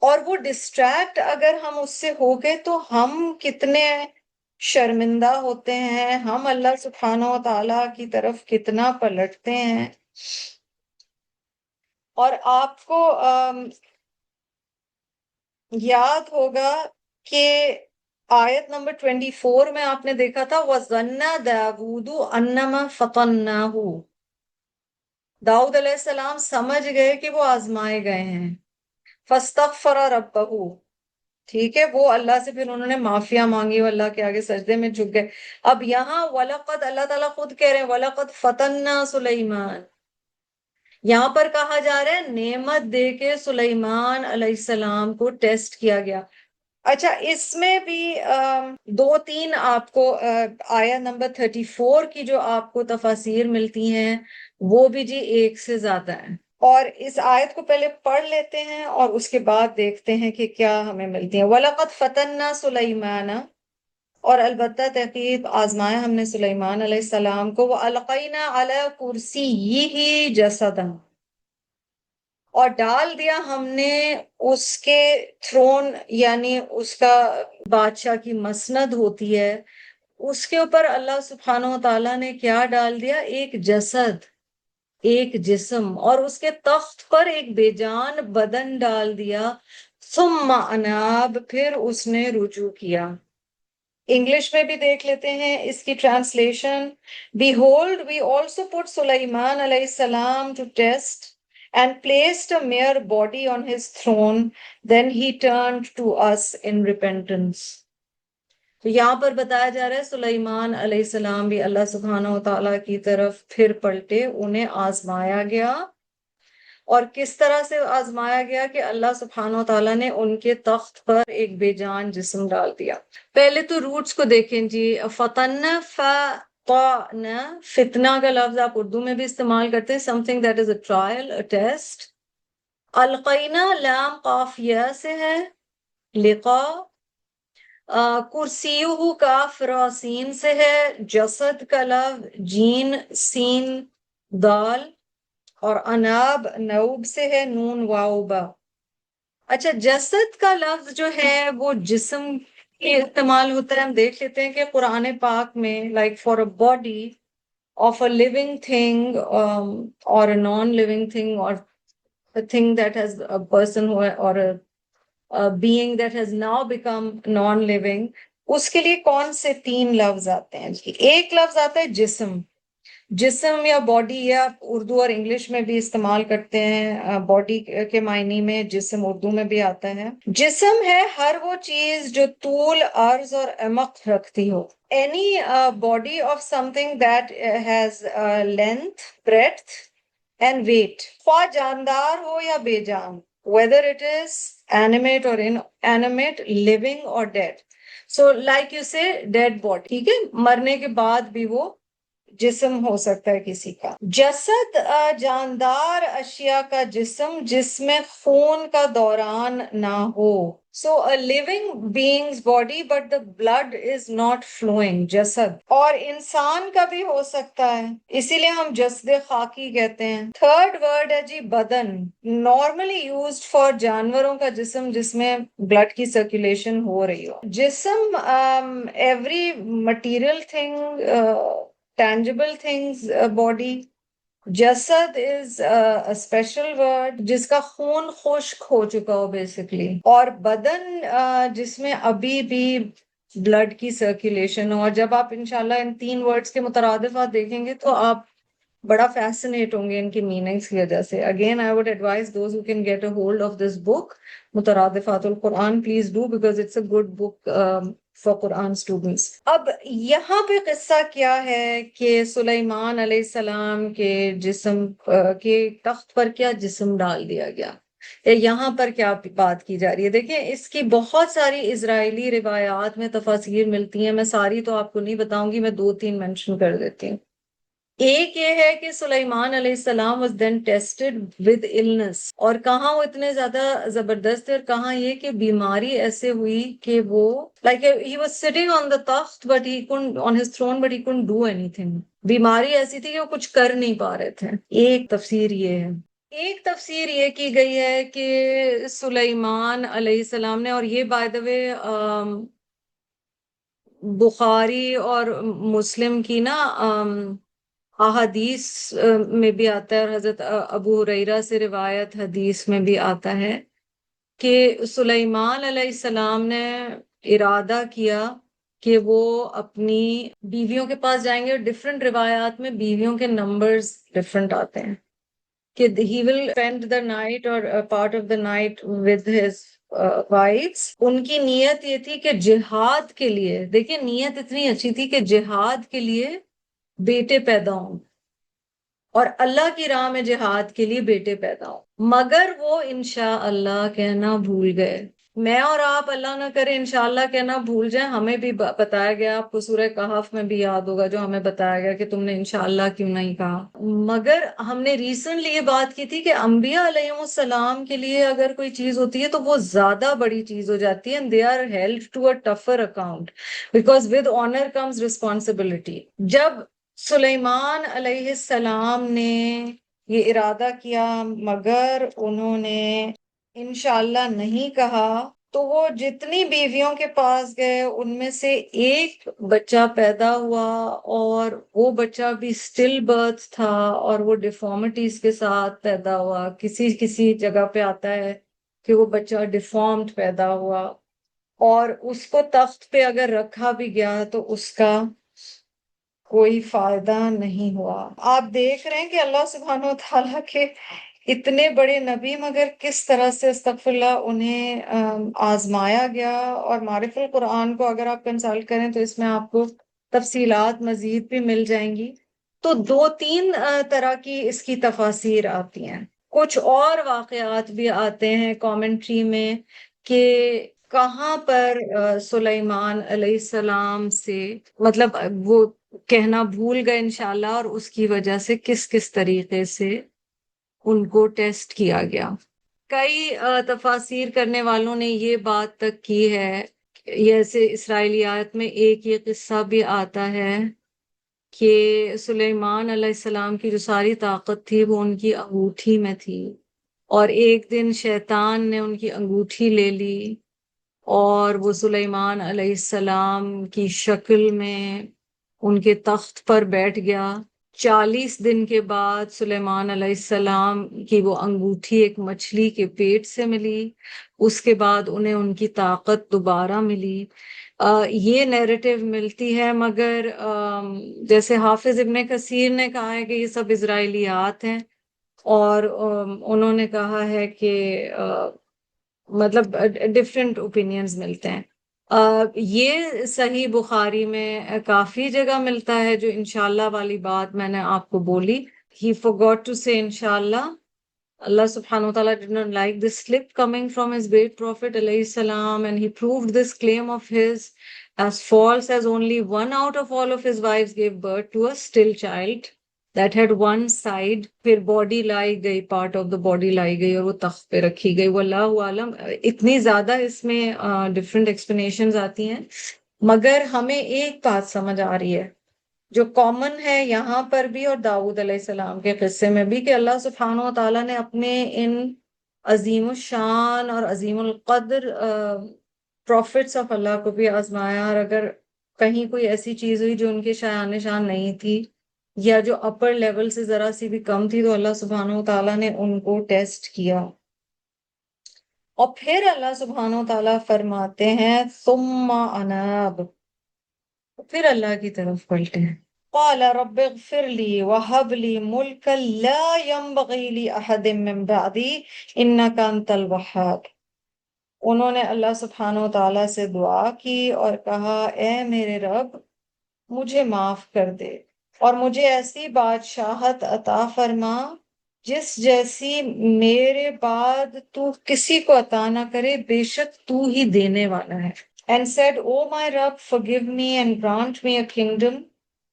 Speaker 2: اور وہ ڈسٹریکٹ اگر ہم اس سے ہو گئے تو ہم کتنے شرمندہ ہوتے ہیں، ہم اللہ سبحانہ و تعالیٰ کی طرف کتنا پلٹتے ہیں۔ اور آپ کو یاد ہوگا کہ آیت نمبر 24 میں آپ نے دیکھا تھا وَظَنَّ دَاوُودُ أَنَّمَا فَتَنَّاهُ، داؤد علیہ السلام سمجھ گئے کہ وہ آزمائے گئے ہیں، فَاسْتَغْفَرَ رَبَّهُ، ٹھیک ہے، وہ اللہ سے پھر انہوں نے معافیاں مانگی، وہ اللہ کے آگے سجدے میں جھک گئے۔ اب یہاں وَلَقَدْ، اللہ تعالیٰ خود کہہ رہے ہیں وَلَقَدْ فَتَنَّا سُلَيْمَانَ، یہاں پر کہا جا رہا ہے نعمت دے کے سلیمان علیہ السلام کو ٹیسٹ کیا گیا۔ اچھا، اس میں بھی دو تین آپ کو آیت نمبر 34 کی جو آپ کو تفاسیر ملتی ہیں وہ بھی جی ایک سے زیادہ ہیں، اور اس آیت کو پہلے پڑھ لیتے ہیں اور اس کے بعد دیکھتے ہیں کہ کیا ہمیں ملتی ہیں۔ وَلَقَدْ فَتَنَّا سُلَيْمَانَ، اور البتہ تحقیق آزمایا ہم نے سلیمان علیہ السلام کو، وَأَلْقَيْنَا عَلَى كُرْسِيِّهِ جَسَدًا، اور ڈال دیا ہم نے اس کے تھرون، یعنی اس کا بادشاہ کی مسند ہوتی ہے، اس کے اوپر اللہ سبحانہ و تعالیٰ نے کیا ڈال دیا؟ ایک جسد، ایک جسم، اور اس کے تخت پر ایک بے جان بدن ڈال دیا۔ ثم اناب، پھر اس نے رجوع کیا۔ انگلش میں بھی دیکھ لیتے ہیں اس کی translation. Behold, we also put Sulaiman alayhi salam to test and placed a mere body on his throne. Then he turned to us in repentance. تو یہاں پر بتایا جا رہا ہے سلیمان علیہ السلام بھی اللہ سبحانہ و تعالیٰ کی طرف پھر پلٹے، انہیں آزمایا گیا۔ اور کس طرح سے آزمایا گیا کہ اللہ سبحانہ و تعالیٰ نے ان کے تخت پر ایک بے جان جسم ڈال دیا۔ پہلے تو روٹس کو دیکھیں جی، فتن، فتن، فتنہ کا لفظ آپ اردو میں بھی استعمال کرتے ہیں، something that is a trial, a test۔ القینا، لام قاف یا سے ہے، لقا، کرسیہ کاف را سین سے ہے، جسد کا لفظ جین سین دال، اور اناب نوب سے ہے، نون واو با۔ اچھا، جسد کا لفظ جو ہے وہ جسم کے استعمال ہوتا ہے۔ ہم دیکھ لیتے ہیں کہ قرآن پاک میں like for a body of a living thing or a non-living thing or a thing that has a person who or a being that has now become non-living، اس کے لیے کون سے تین لفظ آتے ہیں جی؟ ایک لفظ آتا ہے جسم، جسم یا باڈی، یا اردو اور انگلش میں بھی استعمال کرتے ہیں، باڈی کے معنی میں جسم اردو میں بھی آتا ہے۔ جسم ہے ہر وہ چیز جو طول، عرض اور عمق رکھتی ہو، any body of something that has length, breadth and weight، خواہ جاندار ہو یا بے جان، whether it is animate or inanimate، living or dead۔ So like you say dead body، ٹھیک ہے، مرنے کے بعد بھی وہ جسم ہو سکتا ہے کسی کا۔ جسد، جاندار اشیاء کا جسم جس میں خون کا دوران نہ ہو۔ So a living being's body but the blood is not flowing، جسد۔ اور انسان کا بھی ہو سکتا ہے، اسی لیے ہم جسد خاکی کہتے ہیں۔ تھرڈ ورڈ ہے جی بدن، نارملی یوزڈ فار جانوروں کا جسم جس میں بلڈ کی سرکولیشن ہو رہی ہو۔ جسم، every material thing, tangible things، body۔ جسد is a special word جس کا خون خشک ہو چکا ہو بیسیکلی، اور بدن جس میں ابھی بھی بلڈ کی سرکولیشن ہو۔ اور جب آپ انشاءاللہ ان تین ورڈز کے مترادفات دیکھیں گے تو آپ بڑا فیسنیٹ ہوں گے ان کی میننگز کی وجہ سے۔ Again, I would advise those who can get a hold of this book، مترادفات القرآن، please do because it's a good book for Quran students۔ اب یہاں پہ قصہ کیا ہے کہ سلیمان علیہ السلام کے جسم کے تخت پر کیا جسم ڈال دیا گیا، یہاں پر کیا بات کی جا رہی ہے؟ دیکھیں، اس کی بہت ساری اسرائیلی روایات میں تفاسیر ملتی ہیں، میں ساری تو آپ کو نہیں بتاؤں گی، میں دو تین مینشن کر دیتی ہوں۔ ایک یہ ہے کہ سلیمان علیہ السلام was then tested with illness، اور کہاں وہ اتنے زیادہ زبردست تھے، اور کہاں یہ کہ بیماری ایسے ہوئی کہ وہ like he was sitting on the takht but he couldn't on his throne but he couldn't do anything۔ بیماری ایسی تھی کہ وہ کچھ کر نہیں پا رہے تھے۔ ایک تفسیر یہ ہے۔ ایک تفسیر یہ کی گئی ہے کہ سلیمان علیہ السلام نے، اور یہ بائی دا وے بخاری اور مسلم کی نا احادیث میں بھی آتا ہے، اور حضرت ابو ہریرہ سے روایت حدیث میں بھی آتا ہے کہ سلیمان علیہ السلام نے ارادہ کیا کہ وہ اپنی بیویوں کے پاس جائیں گے، اور ڈفرینٹ روایات میں بیویوں کے نمبرز ڈفرینٹ آتے ہیں کہ he will spend the night or a part of the night with his wives۔ ان کی نیت یہ تھی کہ جہاد کے لیے، دیکھیں نیت اتنی اچھی تھی کہ جہاد کے لیے بیٹے پیدا ہوں، اور اللہ کی راہ میں جہاد کے لیے بیٹے پیدا ہوں، مگر وہ انشاءاللہ کہنا بھول گئے۔ میں اور آپ اللہ نہ کرے انشاءاللہ کہنا بھول جائیں۔ ہمیں بھی بتایا گیا، آپ کو سورہ کہف میں بھی یاد ہوگا جو ہمیں بتایا گیا کہ تم نے انشاءاللہ کیوں نہیں کہا۔ مگر ہم نے ریسنٹلی یہ بات کی تھی کہ انبیاء علیہ السلام کے لیے اگر کوئی چیز ہوتی ہے تو وہ زیادہ بڑی چیز ہو جاتی ہے، and they are held to a tougher account because with honor comes responsibility۔ جب سلیمان علیہ السلام نے یہ ارادہ کیا مگر انہوں نے انشاءاللہ نہیں کہا، تو وہ جتنی بیویوں کے پاس گئے ان میں سے ایک بچہ پیدا ہوا، اور وہ بچہ بھی اسٹل برتھ تھا، اور وہ ڈیفارمٹیز کے ساتھ پیدا ہوا۔ کسی کسی جگہ پہ آتا ہے کہ وہ بچہ ڈیفارمڈ پیدا ہوا، اور اس کو تخت پہ اگر رکھا بھی گیا تو اس کا کوئی فائدہ نہیں ہوا۔ آپ دیکھ رہے ہیں کہ اللہ سبحانہ و تعالیٰ کے اتنے بڑے نبی مگر کس طرح سے استغفر اللہ انہیں آزمایا گیا۔ اور معرف القرآن کو اگر آپ کنسلٹ کریں تو اس میں آپ کو تفصیلات مزید بھی مل جائیں گی۔ تو دو تین طرح کی اس کی تفاسیر آتی ہیں۔ کچھ اور واقعات بھی آتے ہیں کامنٹری میں کہ کہاں پر سلیمان علیہ السلام سے مطلب وہ کہنا بھول گئے انشاءاللہ، اور اس کی وجہ سے کس کس طریقے سے ان کو ٹیسٹ کیا گیا۔ کئی تفاسیر کرنے والوں نے یہ بات تک کی ہے، جیسے اسرائیلیات میں ایک یہ قصہ بھی آتا ہے کہ سلیمان علیہ السلام کی جو ساری طاقت تھی وہ ان کی انگوٹھی میں تھی، اور ایک دن شیطان نے ان کی انگوٹھی لے لی، اور وہ سلیمان علیہ السلام کی شکل میں ان کے تخت پر بیٹھ گیا۔ 40 دن کے بعد سلیمان علیہ السلام کی وہ انگوٹھی ایک مچھلی کے پیٹ سے ملی، اس کے بعد انہیں ان کی طاقت دوبارہ ملی۔ یہ نیریٹو ملتی ہے، مگر جیسے حافظ ابن کثیر نے کہا ہے کہ یہ سب اسرائیلیات ہیں، اور انہوں نے کہا ہے کہ مطلب ڈفرینٹ اوپینینز ملتے ہیں۔ یہ صحیح بخاری میں کافی جگہ ملتا ہے جو انشاءاللہ والی بات میں نے آپ کو بولی۔ He forgot to say انشاءاللہ۔ Allah subhanahu wa ta'ala did not like this slip coming from his great prophet alayhi salam, and he proved this claim of his as false as only one out of all of his wives gave birth to a still child that had one side، پھر body لائی گئی، part of the body لائی گئی اور وہ تخت پہ رکھی گئی۔ واللہ عالم، اتنی زیادہ اس میں ڈفرینٹ ایکسپلینیشنز آتی ہیں، مگر ہمیں ایک بات سمجھ آ رہی ہے جو کامن ہے یہاں پر بھی اور داؤد علیہ السلام کے قصے میں بھی، کہ اللہ سبحانہ و تعالیٰ نے اپنے ان عظیم الشان اور عظیم القدر پروفٹس آف اللہ کو بھی آزمایا، اور اگر کہیں کوئی ایسی چیز ہوئی جو ان کے شایان شان نہیں تھی یا جو اپر لیول سے ذرا سی بھی کم تھی، تو اللہ سبحانہ و تعالیٰ نے ان کو ٹیسٹ کیا۔ اور پھر اللہ سبحانہ و تعالیٰ فرماتے ہیں ثم اناب، پھر اللہ کی طرف پلٹے ہیں۔ قال رب اغفر لي وهب لي ملكا لا ينبغي لأحد من بعدي إنك أنت الوهاب۔ انہوں نے اللہ سبحانہ و تعالیٰ سے دعا کی اور کہا اے میرے رب مجھے معاف کر دے، اور مجھے ایسی بادشاہت عطا فرما جس جیسی میرے بعد تو کسی کو عطا نہ کرے، بے شک تو ہی دینے والا ہے۔ And said, O my Rabb, forgive me and grant me a kingdom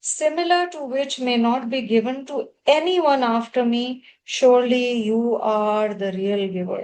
Speaker 2: similar to which may not be given to anyone after me, surely you are the real giver.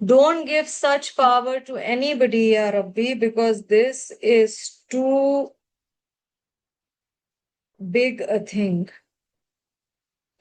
Speaker 2: Don't give such power to anybody, Ya Rabbi, because this is too big a thing.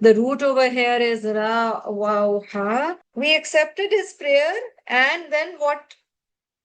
Speaker 2: The root over here is ra wow ha. We accepted his prayer and then what?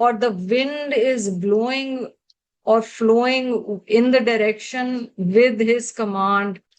Speaker 2: or the wind is blowing or flowing in the direction with his command.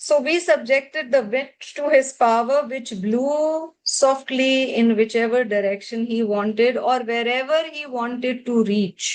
Speaker 2: So we subjected the wind to his power, which blew softly in whichever direction he wanted or wherever he wanted to reach.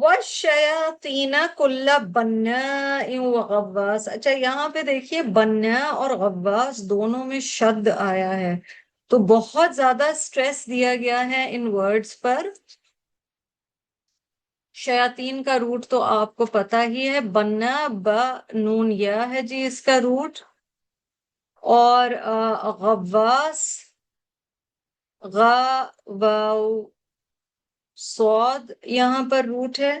Speaker 2: وَالشَّيَاطِينَ كُلَّ بَنَّاءٍ وَغَوَّاصٍ. اچھا یہاں پہ دیکھیے بنا اور غواص دونوں میں شد آیا ہے، تو بہت زیادہ سٹریس دیا گیا ہے ان ورڈز پر. شیاطین کا روٹ تو آپ کو پتا ہی ہے، بنا ب نون یا ہے جی اس کا روٹ، اور غواص غا واو صاد یہاں پر روٹ ہے.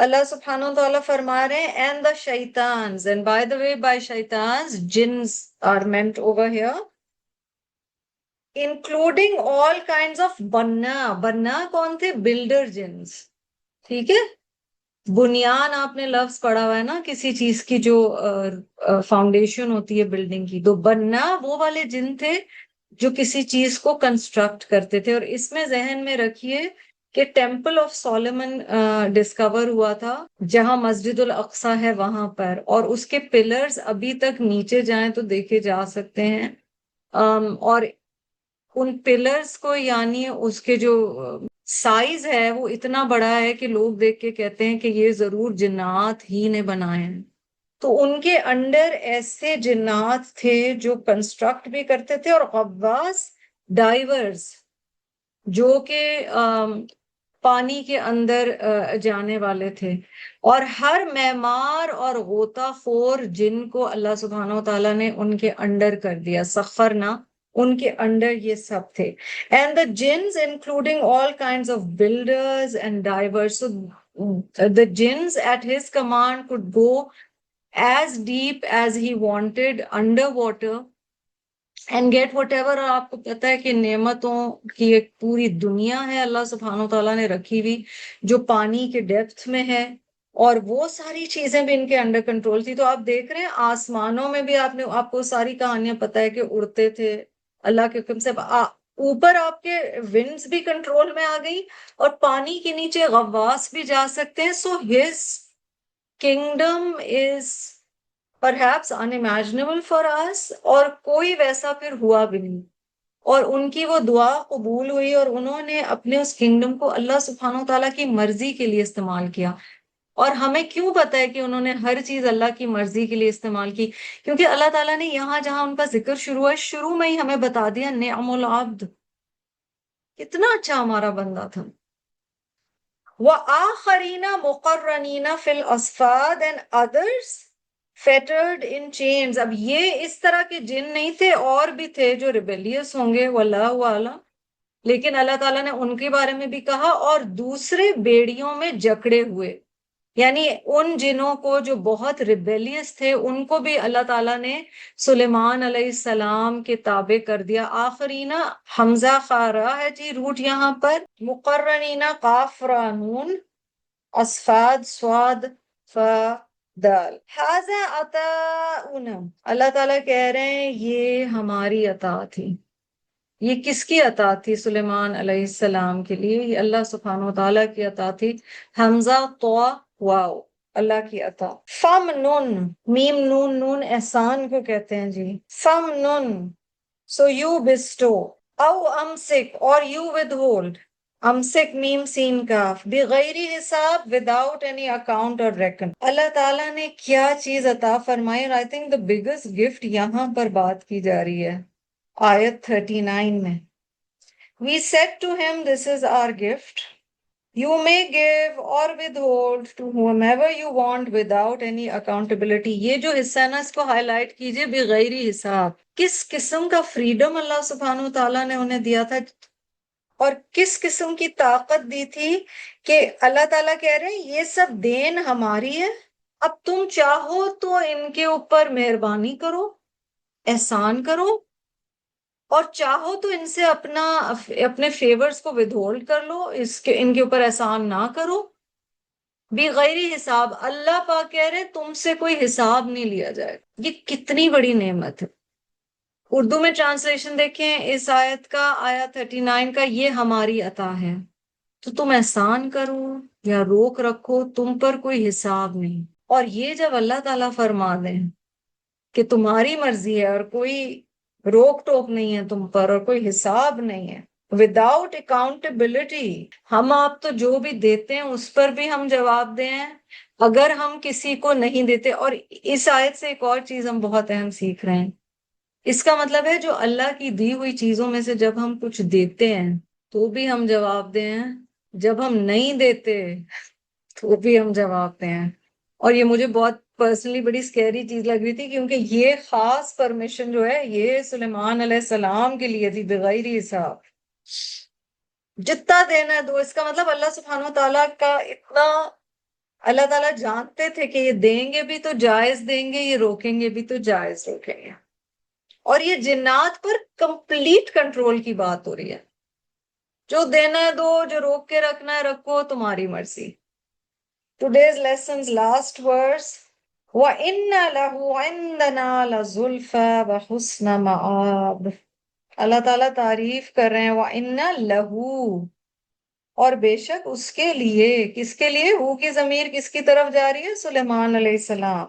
Speaker 2: اللہ سبحانہ و تعالیٰ فرما رہے ہیں and the shaitans, and by the way by shaitans jinns are meant over here, including all kinds of بنا. بنا کون تھے؟ بلڈر جنس. ٹھیک ہے، بنیان آپ نے لفظ پڑھا ہوا ہے نا کسی چیز کی جو فاؤنڈیشن ہوتی ہے بلڈنگ کی، تو بنا وہ والے جن تھے جو کسی چیز کو کنسٹرکٹ کرتے تھے. اور اس میں ذہن میں رکھیے کہ ٹیمپل آف سولومن ڈسکور ہوا تھا جہاں مسجد الاقصی ہے وہاں پر، اور اس کے پلرز ابھی تک نیچے جائیں تو دیکھے جا سکتے ہیں. اور ان پلرز کو یعنی اس کے جو سائز ہے وہ اتنا بڑا ہے کہ لوگ دیکھ کے کہتے ہیں کہ یہ ضرور جنات ہی نے بنائے ہیں. تو ان کے انڈر ایسے جنات تھے جو کنسٹرکٹ بھی کرتے تھے، اور غواص ڈائیورز جو کہ پانی کے اندر جانے والے تھے. اور ہر معمار اور غوطہ خور جن کو اللہ سبحانہ و تعالیٰ نے ان کے انڈر کر دیا، سخرنا، ان کے انڈر یہ سب تھے. And the jinns including all kinds of builders and divers. So the jinns at his command could go as deep as he wanted underwater and get whatever. اور آپ کو پتا ہے کہ نعمتوں کی ایک پوری دنیا ہے اللہ سبحانہ و تعالیٰ نے رکھی ہوئی جو پانی کے ڈیپتھ میں ہے، اور وہ ساری چیزیں بھی ان کے انڈر کنٹرول تھی. تو آپ دیکھ رہے ہیں آسمانوں میں بھی آپ کو ساری کہانیاں پتا ہے کہ اڑتے تھے اللہ کے حکم سے. اوپر آپ کے ونڈز بھی کنٹرول میں آ گئی، اور پانی کے نیچے غواص بھی جا سکتے ہیں. So his kingdom is perhaps unimaginable for us، اور کوئی ویسا پھر ہوا بھی نہیں. اور ان کی وہ دعا قبول ہوئی، اور انہوں نے اپنے اس کنگڈم کو اللہ سبحانہ و تعالیٰ کی مرضی کے لیے استعمال کیا. اور ہمیں کیوں پتا ہے کہ انہوں نے ہر چیز اللہ کی مرضی کے لیے استعمال کی؟ کیونکہ اللہ تعالیٰ نے یہاں جہاں ان کا ذکر شروع ہے شروع میں ہی ہمیں بتا دیا نعم العبد، کتنا اچھا ہمارا بندہ تھا. وَآخَرِينَ مُقَرَّنِينَ فِي الْأَصْفَادِ and others fettered in chains. اب یہ اس طرح کے جن نہیں تھے، اور بھی تھے جو ریبیلیس ہوں گے واللہ اعلم، لیکن اللہ تعالیٰ نے ان کے بارے میں بھی کہا. اور دوسرے بیڑیوں میں جکڑے ہوئے، یعنی ان جنوں کو جو بہت ریبیلیس تھے ان کو بھی اللہ تعالیٰ نے سلیمان علیہ السلام کے تابع کر دیا. آخرینا حمزہ خارا ہے جی روٹ یہاں پر، مقرنینا قاف را نون، اصفاد سواد فا دال. حاذا عطاؤنا، اللہ تعالیٰ کہہ رہے ہیں یہ ہماری عطا تھی. یہ کس کی عطا تھی؟ سلیمان علیہ السلام کے لیے. یہ اللہ سبحانہ و تعالیٰ کی عطا تھی. حمزہ تو واو، اللہ کی عطا. فم نون، میم نون، نون احسان کو کہتے ہیں جی. فم نون، سو یو بسٹو، او امسک، اور یو ود ہولڈ. امسک میم سین کاف، بغیر حساب، وداؤٹ اینی اکاؤنٹ اور ریکن. اللہ تعالیٰ نے کیا چیز عطا فرمائی. I think the biggest gift یہاں پر بات کی جا رہی ہے آیت 39 میں. We said to him, this is our gift. You may give or withhold to whomever you want without any accountability. یہ جو حصہ ہے نا اس کو ہائی لائٹ کیجئے، بغیر حساب. کس قسم کا فریڈم اللہ سبحانہ و تعالیٰ نے انہیں دیا تھا، اور کس قسم کی طاقت دی تھی کہ اللہ تعالیٰ کہہ رہے ہیں یہ سب دین ہماری ہے، اب تم چاہو تو ان کے اوپر مہربانی کرو، احسان کرو، اور چاہو تو ان سے اپنے فیورز کو ودہولڈ کر لو، ان کے اوپر احسان نہ کرو. بغیر حساب، اللہ پاک کہہ رہے تم سے کوئی حساب نہیں لیا جائے. یہ کتنی بڑی نعمت ہے. اردو میں ٹرانسلیشن دیکھیں اس آیت کا، آیت 39 کا، یہ ہماری عطا ہے، تو تم احسان کرو یا روک رکھو، تم پر کوئی حساب نہیں. اور یہ جب اللہ تعالیٰ فرما دیں کہ تمہاری مرضی ہے اور کوئی روک ٹوک نہیں ہے تم پر اور کوئی حساب نہیں ہے، وداؤٹ اکاؤنٹیبلٹی. ہم آپ تو جو بھی دیتے ہیں اس پر بھی ہم جواب دیں ہیں اگر ہم کسی کو نہیں دیتے. اور اس آیت سے ایک اور چیز ہم بہت اہم سیکھ رہے ہیں. اس کا مطلب ہے جو اللہ کی دی ہوئی چیزوں میں سے جب ہم کچھ دیتے ہیں تو بھی ہم جواب دیں ہیں، جب ہم نہیں دیتے تو بھی ہم جواب دیں ہیں. اور یہ مجھے بہت پرسنلی بڑی سکیری چیز لگ رہی تھی، کیونکہ یہ خاص پرمیشن جو ہے یہ سلیمان علیہ السلام کے لیے تھی بغیر حساب. جتنا دینا ہے دو. اس کا مطلب اللہ سبحانہ وتعالیٰ کا اتنا، اللہ تعالیٰ جانتے تھے کہ یہ دیں گے بھی تو جائز دیں گے، یہ روکیں گے بھی تو جائز روکیں گے. اور یہ جنات پر کمپلیٹ کنٹرول کی بات ہو رہی ہے. جو دینا ہے دو، جو روک کے رکھنا ہے رکھو، تمہاری مرضی. Today's lesson's last verse. وَإِنَّ لَهُ عِندَنَا لَزُلْفَى وَحُسْنَ مَآبٍ. اللہ تعالیٰ تعریف کر رہے ہیں وَإِنَّ لَهُ، اور بے شک اس کے لیے. کس کے لیے؟ ہو کی ضمیر کس کی طرف جا رہی ہے؟ سلیمان علیہ السلام.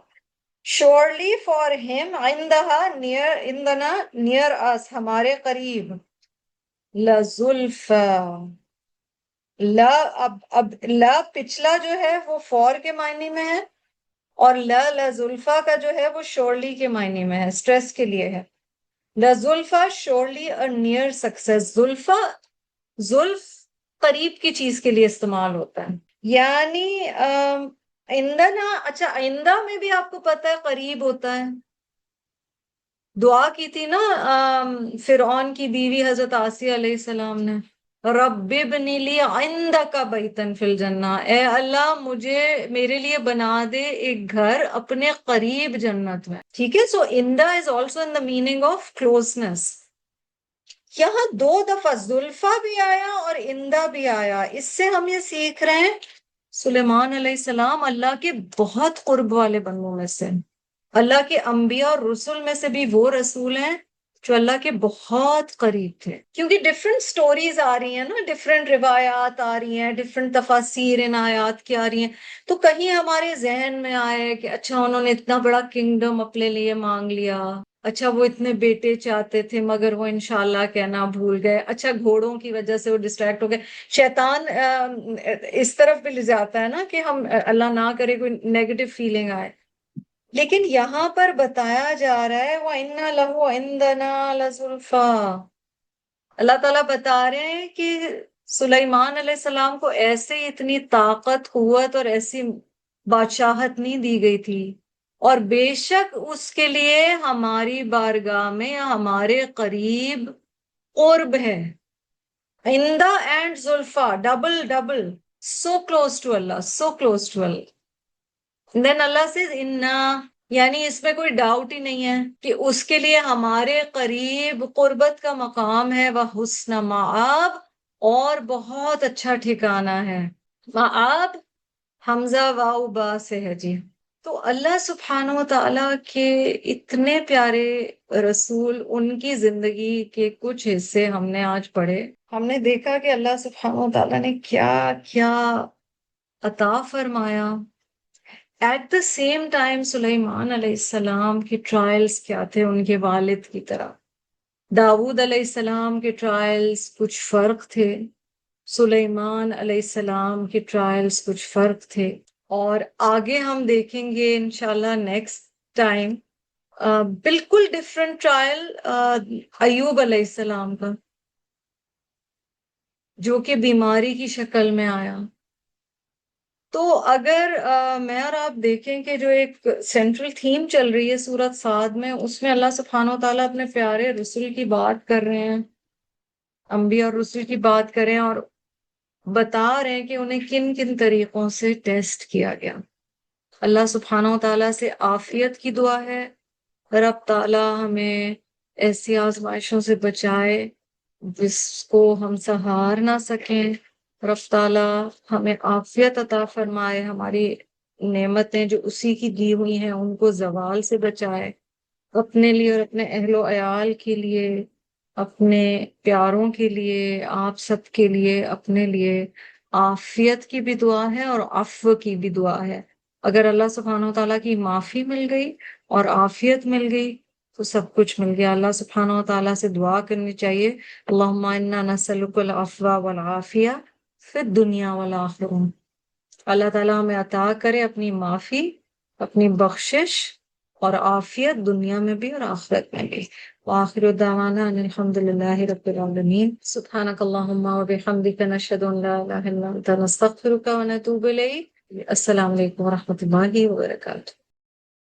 Speaker 2: Surely for him عندها near عندنا near us ہمارے قریب. لَزُلْفَى. لا اب لا پچھلا جو ہے وہ فور کے معنی میں ہے، اور لا زلفا کا جو ہے وہ شورلی کے معنی میں ہے، سٹریس کے لیے ہے. لزلفا شورلی a near success. زلفا، زلف قریب کی چیز کے لیے استعمال ہوتا ہے. یعنی عندنا، اچھا عندہ میں بھی آپ کو پتہ ہے قریب ہوتا ہے. دعا کی تھی نا فرعون کی بیوی حضرت آسیہ علیہ السلام نے، رب ابن لی عندک بیتن فی الجنہ، اے اللہ مجھے میرے لیے بنا دے ایک گھر اپنے قریب جنت میں. ٹھیک ہے. سو اندہ is also in the meaning of closeness. یہاں دو دفعہ زلفا بھی آیا اور اندہ بھی آیا. اس سے ہم یہ سیکھ رہے ہیں سلیمان علیہ السلام اللہ کے بہت قرب والے بندوں میں سے، اللہ کے انبیاء اور رسول میں سے بھی وہ رسول ہیں جو اللہ کے بہت قریب تھے. کیونکہ ڈفرینٹ سٹوریز آ رہی ہیں نا، ڈفرینٹ روایات آ رہی ہیں، ڈفرینٹ تفاسیر ان آیات کی آ رہی ہیں. تو کہیں ہمارے ذہن میں آئے کہ اچھا انہوں نے اتنا بڑا کنگڈم اپنے لیے مانگ لیا، اچھا وہ اتنے بیٹے چاہتے تھے مگر وہ انشاءاللہ کہنا بھول گئے، اچھا گھوڑوں کی وجہ سے وہ ڈسٹریکٹ ہو گئے. شیطان اس طرف بھی لے جاتا ہے نا کہ ہم اللہ نہ کرے کوئی نیگیٹو فیلنگ آئے. لیکن یہاں پر بتایا جا رہا ہے وَإِنَّ لَهُ عِندَنَا لَزُلْفَىٰ. اللہ تعالیٰ بتا رہے ہیں کہ سلیمان علیہ السلام کو ایسے اتنی طاقت، قوت اور ایسی بادشاہت نہیں دی گئی تھی، اور بے شک اس کے لیے ہماری بارگاہ میں ہمارے قریب قرب ہے. عندہ اینڈ زلفا، double double, so close to Allah, so close to Allah. دین اللہ سے یعنی اس میں کوئی ڈاؤٹ ہی نہیں ہے کہ اس کے لیے ہمارے قریب قربت کا مقام ہے. وہ حسن مآب، اور بہت اچھا ٹھکانہ ہے. مآب حمزہ واو با سے ہے جی. تو اللہ سبحانہ و تعالیٰ کے اتنے پیارے رسول، ان کی زندگی کے کچھ حصے ہم نے آج پڑھے. ہم نے دیکھا کہ اللہ سبحانہ و تعالیٰ نے کیا کیا عطا فرمایا. ایٹ دا سیم ٹائم سلیمان علیہ السلام کی ٹرائلز کیا تھے ان کے والد کی طرح. داؤد علیہ السلام کے ٹرائلز کچھ فرق تھے، سلیمان علیہ السلام کے ٹرائلز کچھ فرق تھے. اور آگے ہم دیکھیں گے انشاءاللہ نیکسٹ ٹائم بالکل ڈفرینٹ ٹرائل ایوب علیہ السلام کا، جو کہ بیماری کی شکل میں آیا. تو اگر میں اور آپ دیکھیں کہ جو ایک سینٹرل تھیم چل رہی ہے سورۃ صاد میں، اس میں اللہ سبحانہ و تعالیٰ اپنے پیارے رسول کی بات کر رہے ہیں، انبیاء اور رسول کی بات کر رہے ہیں، اور بتا رہے ہیں کہ انہیں کن کن طریقوں سے ٹیسٹ کیا گیا. اللہ سبحانہ و تعالیٰ سے عافیت کی دعا ہے، رب تعالیٰ ہمیں ایسی آزمائشوں سے بچائے جس کو ہم سہار نہ سکیں. رب تعالیٰ ہمیں عافیت عطا فرمائے، ہماری نعمتیں جو اسی کی دی ہوئی ہیں ان کو زوال سے بچائے. اپنے لیے اور اپنے اہل و عیال کے لیے، اپنے پیاروں کے لیے، آپ سب کے لیے، اپنے لیے عافیت کی بھی دعا ہے اور عفو کی بھی دعا ہے. اگر اللہ سبحانہ و تعالیٰ کی معافی مل گئی اور عافیت مل گئی تو سب کچھ مل گیا. اللہ سبحانہ و تعالیٰ سے دعا کرنی چاہیے, اللہم انا نسألک العفو والعافیہ فی الدنیا والآخرہ. اللہ تعالیٰ ہمیں عطا کرے اپنی معافی, اپنی بخشش اور عافیت دنیا میں بھی اور آخرت میں بھی. وآخر دعوانا ان الحمد للہ رب العالمین. سبحانک اللہم وبحمدک نشہد ان لا الہ الا انت نستغفرک ونتوب الیک. السلام علیکم ورحمۃ اللہ وبرکاتہ.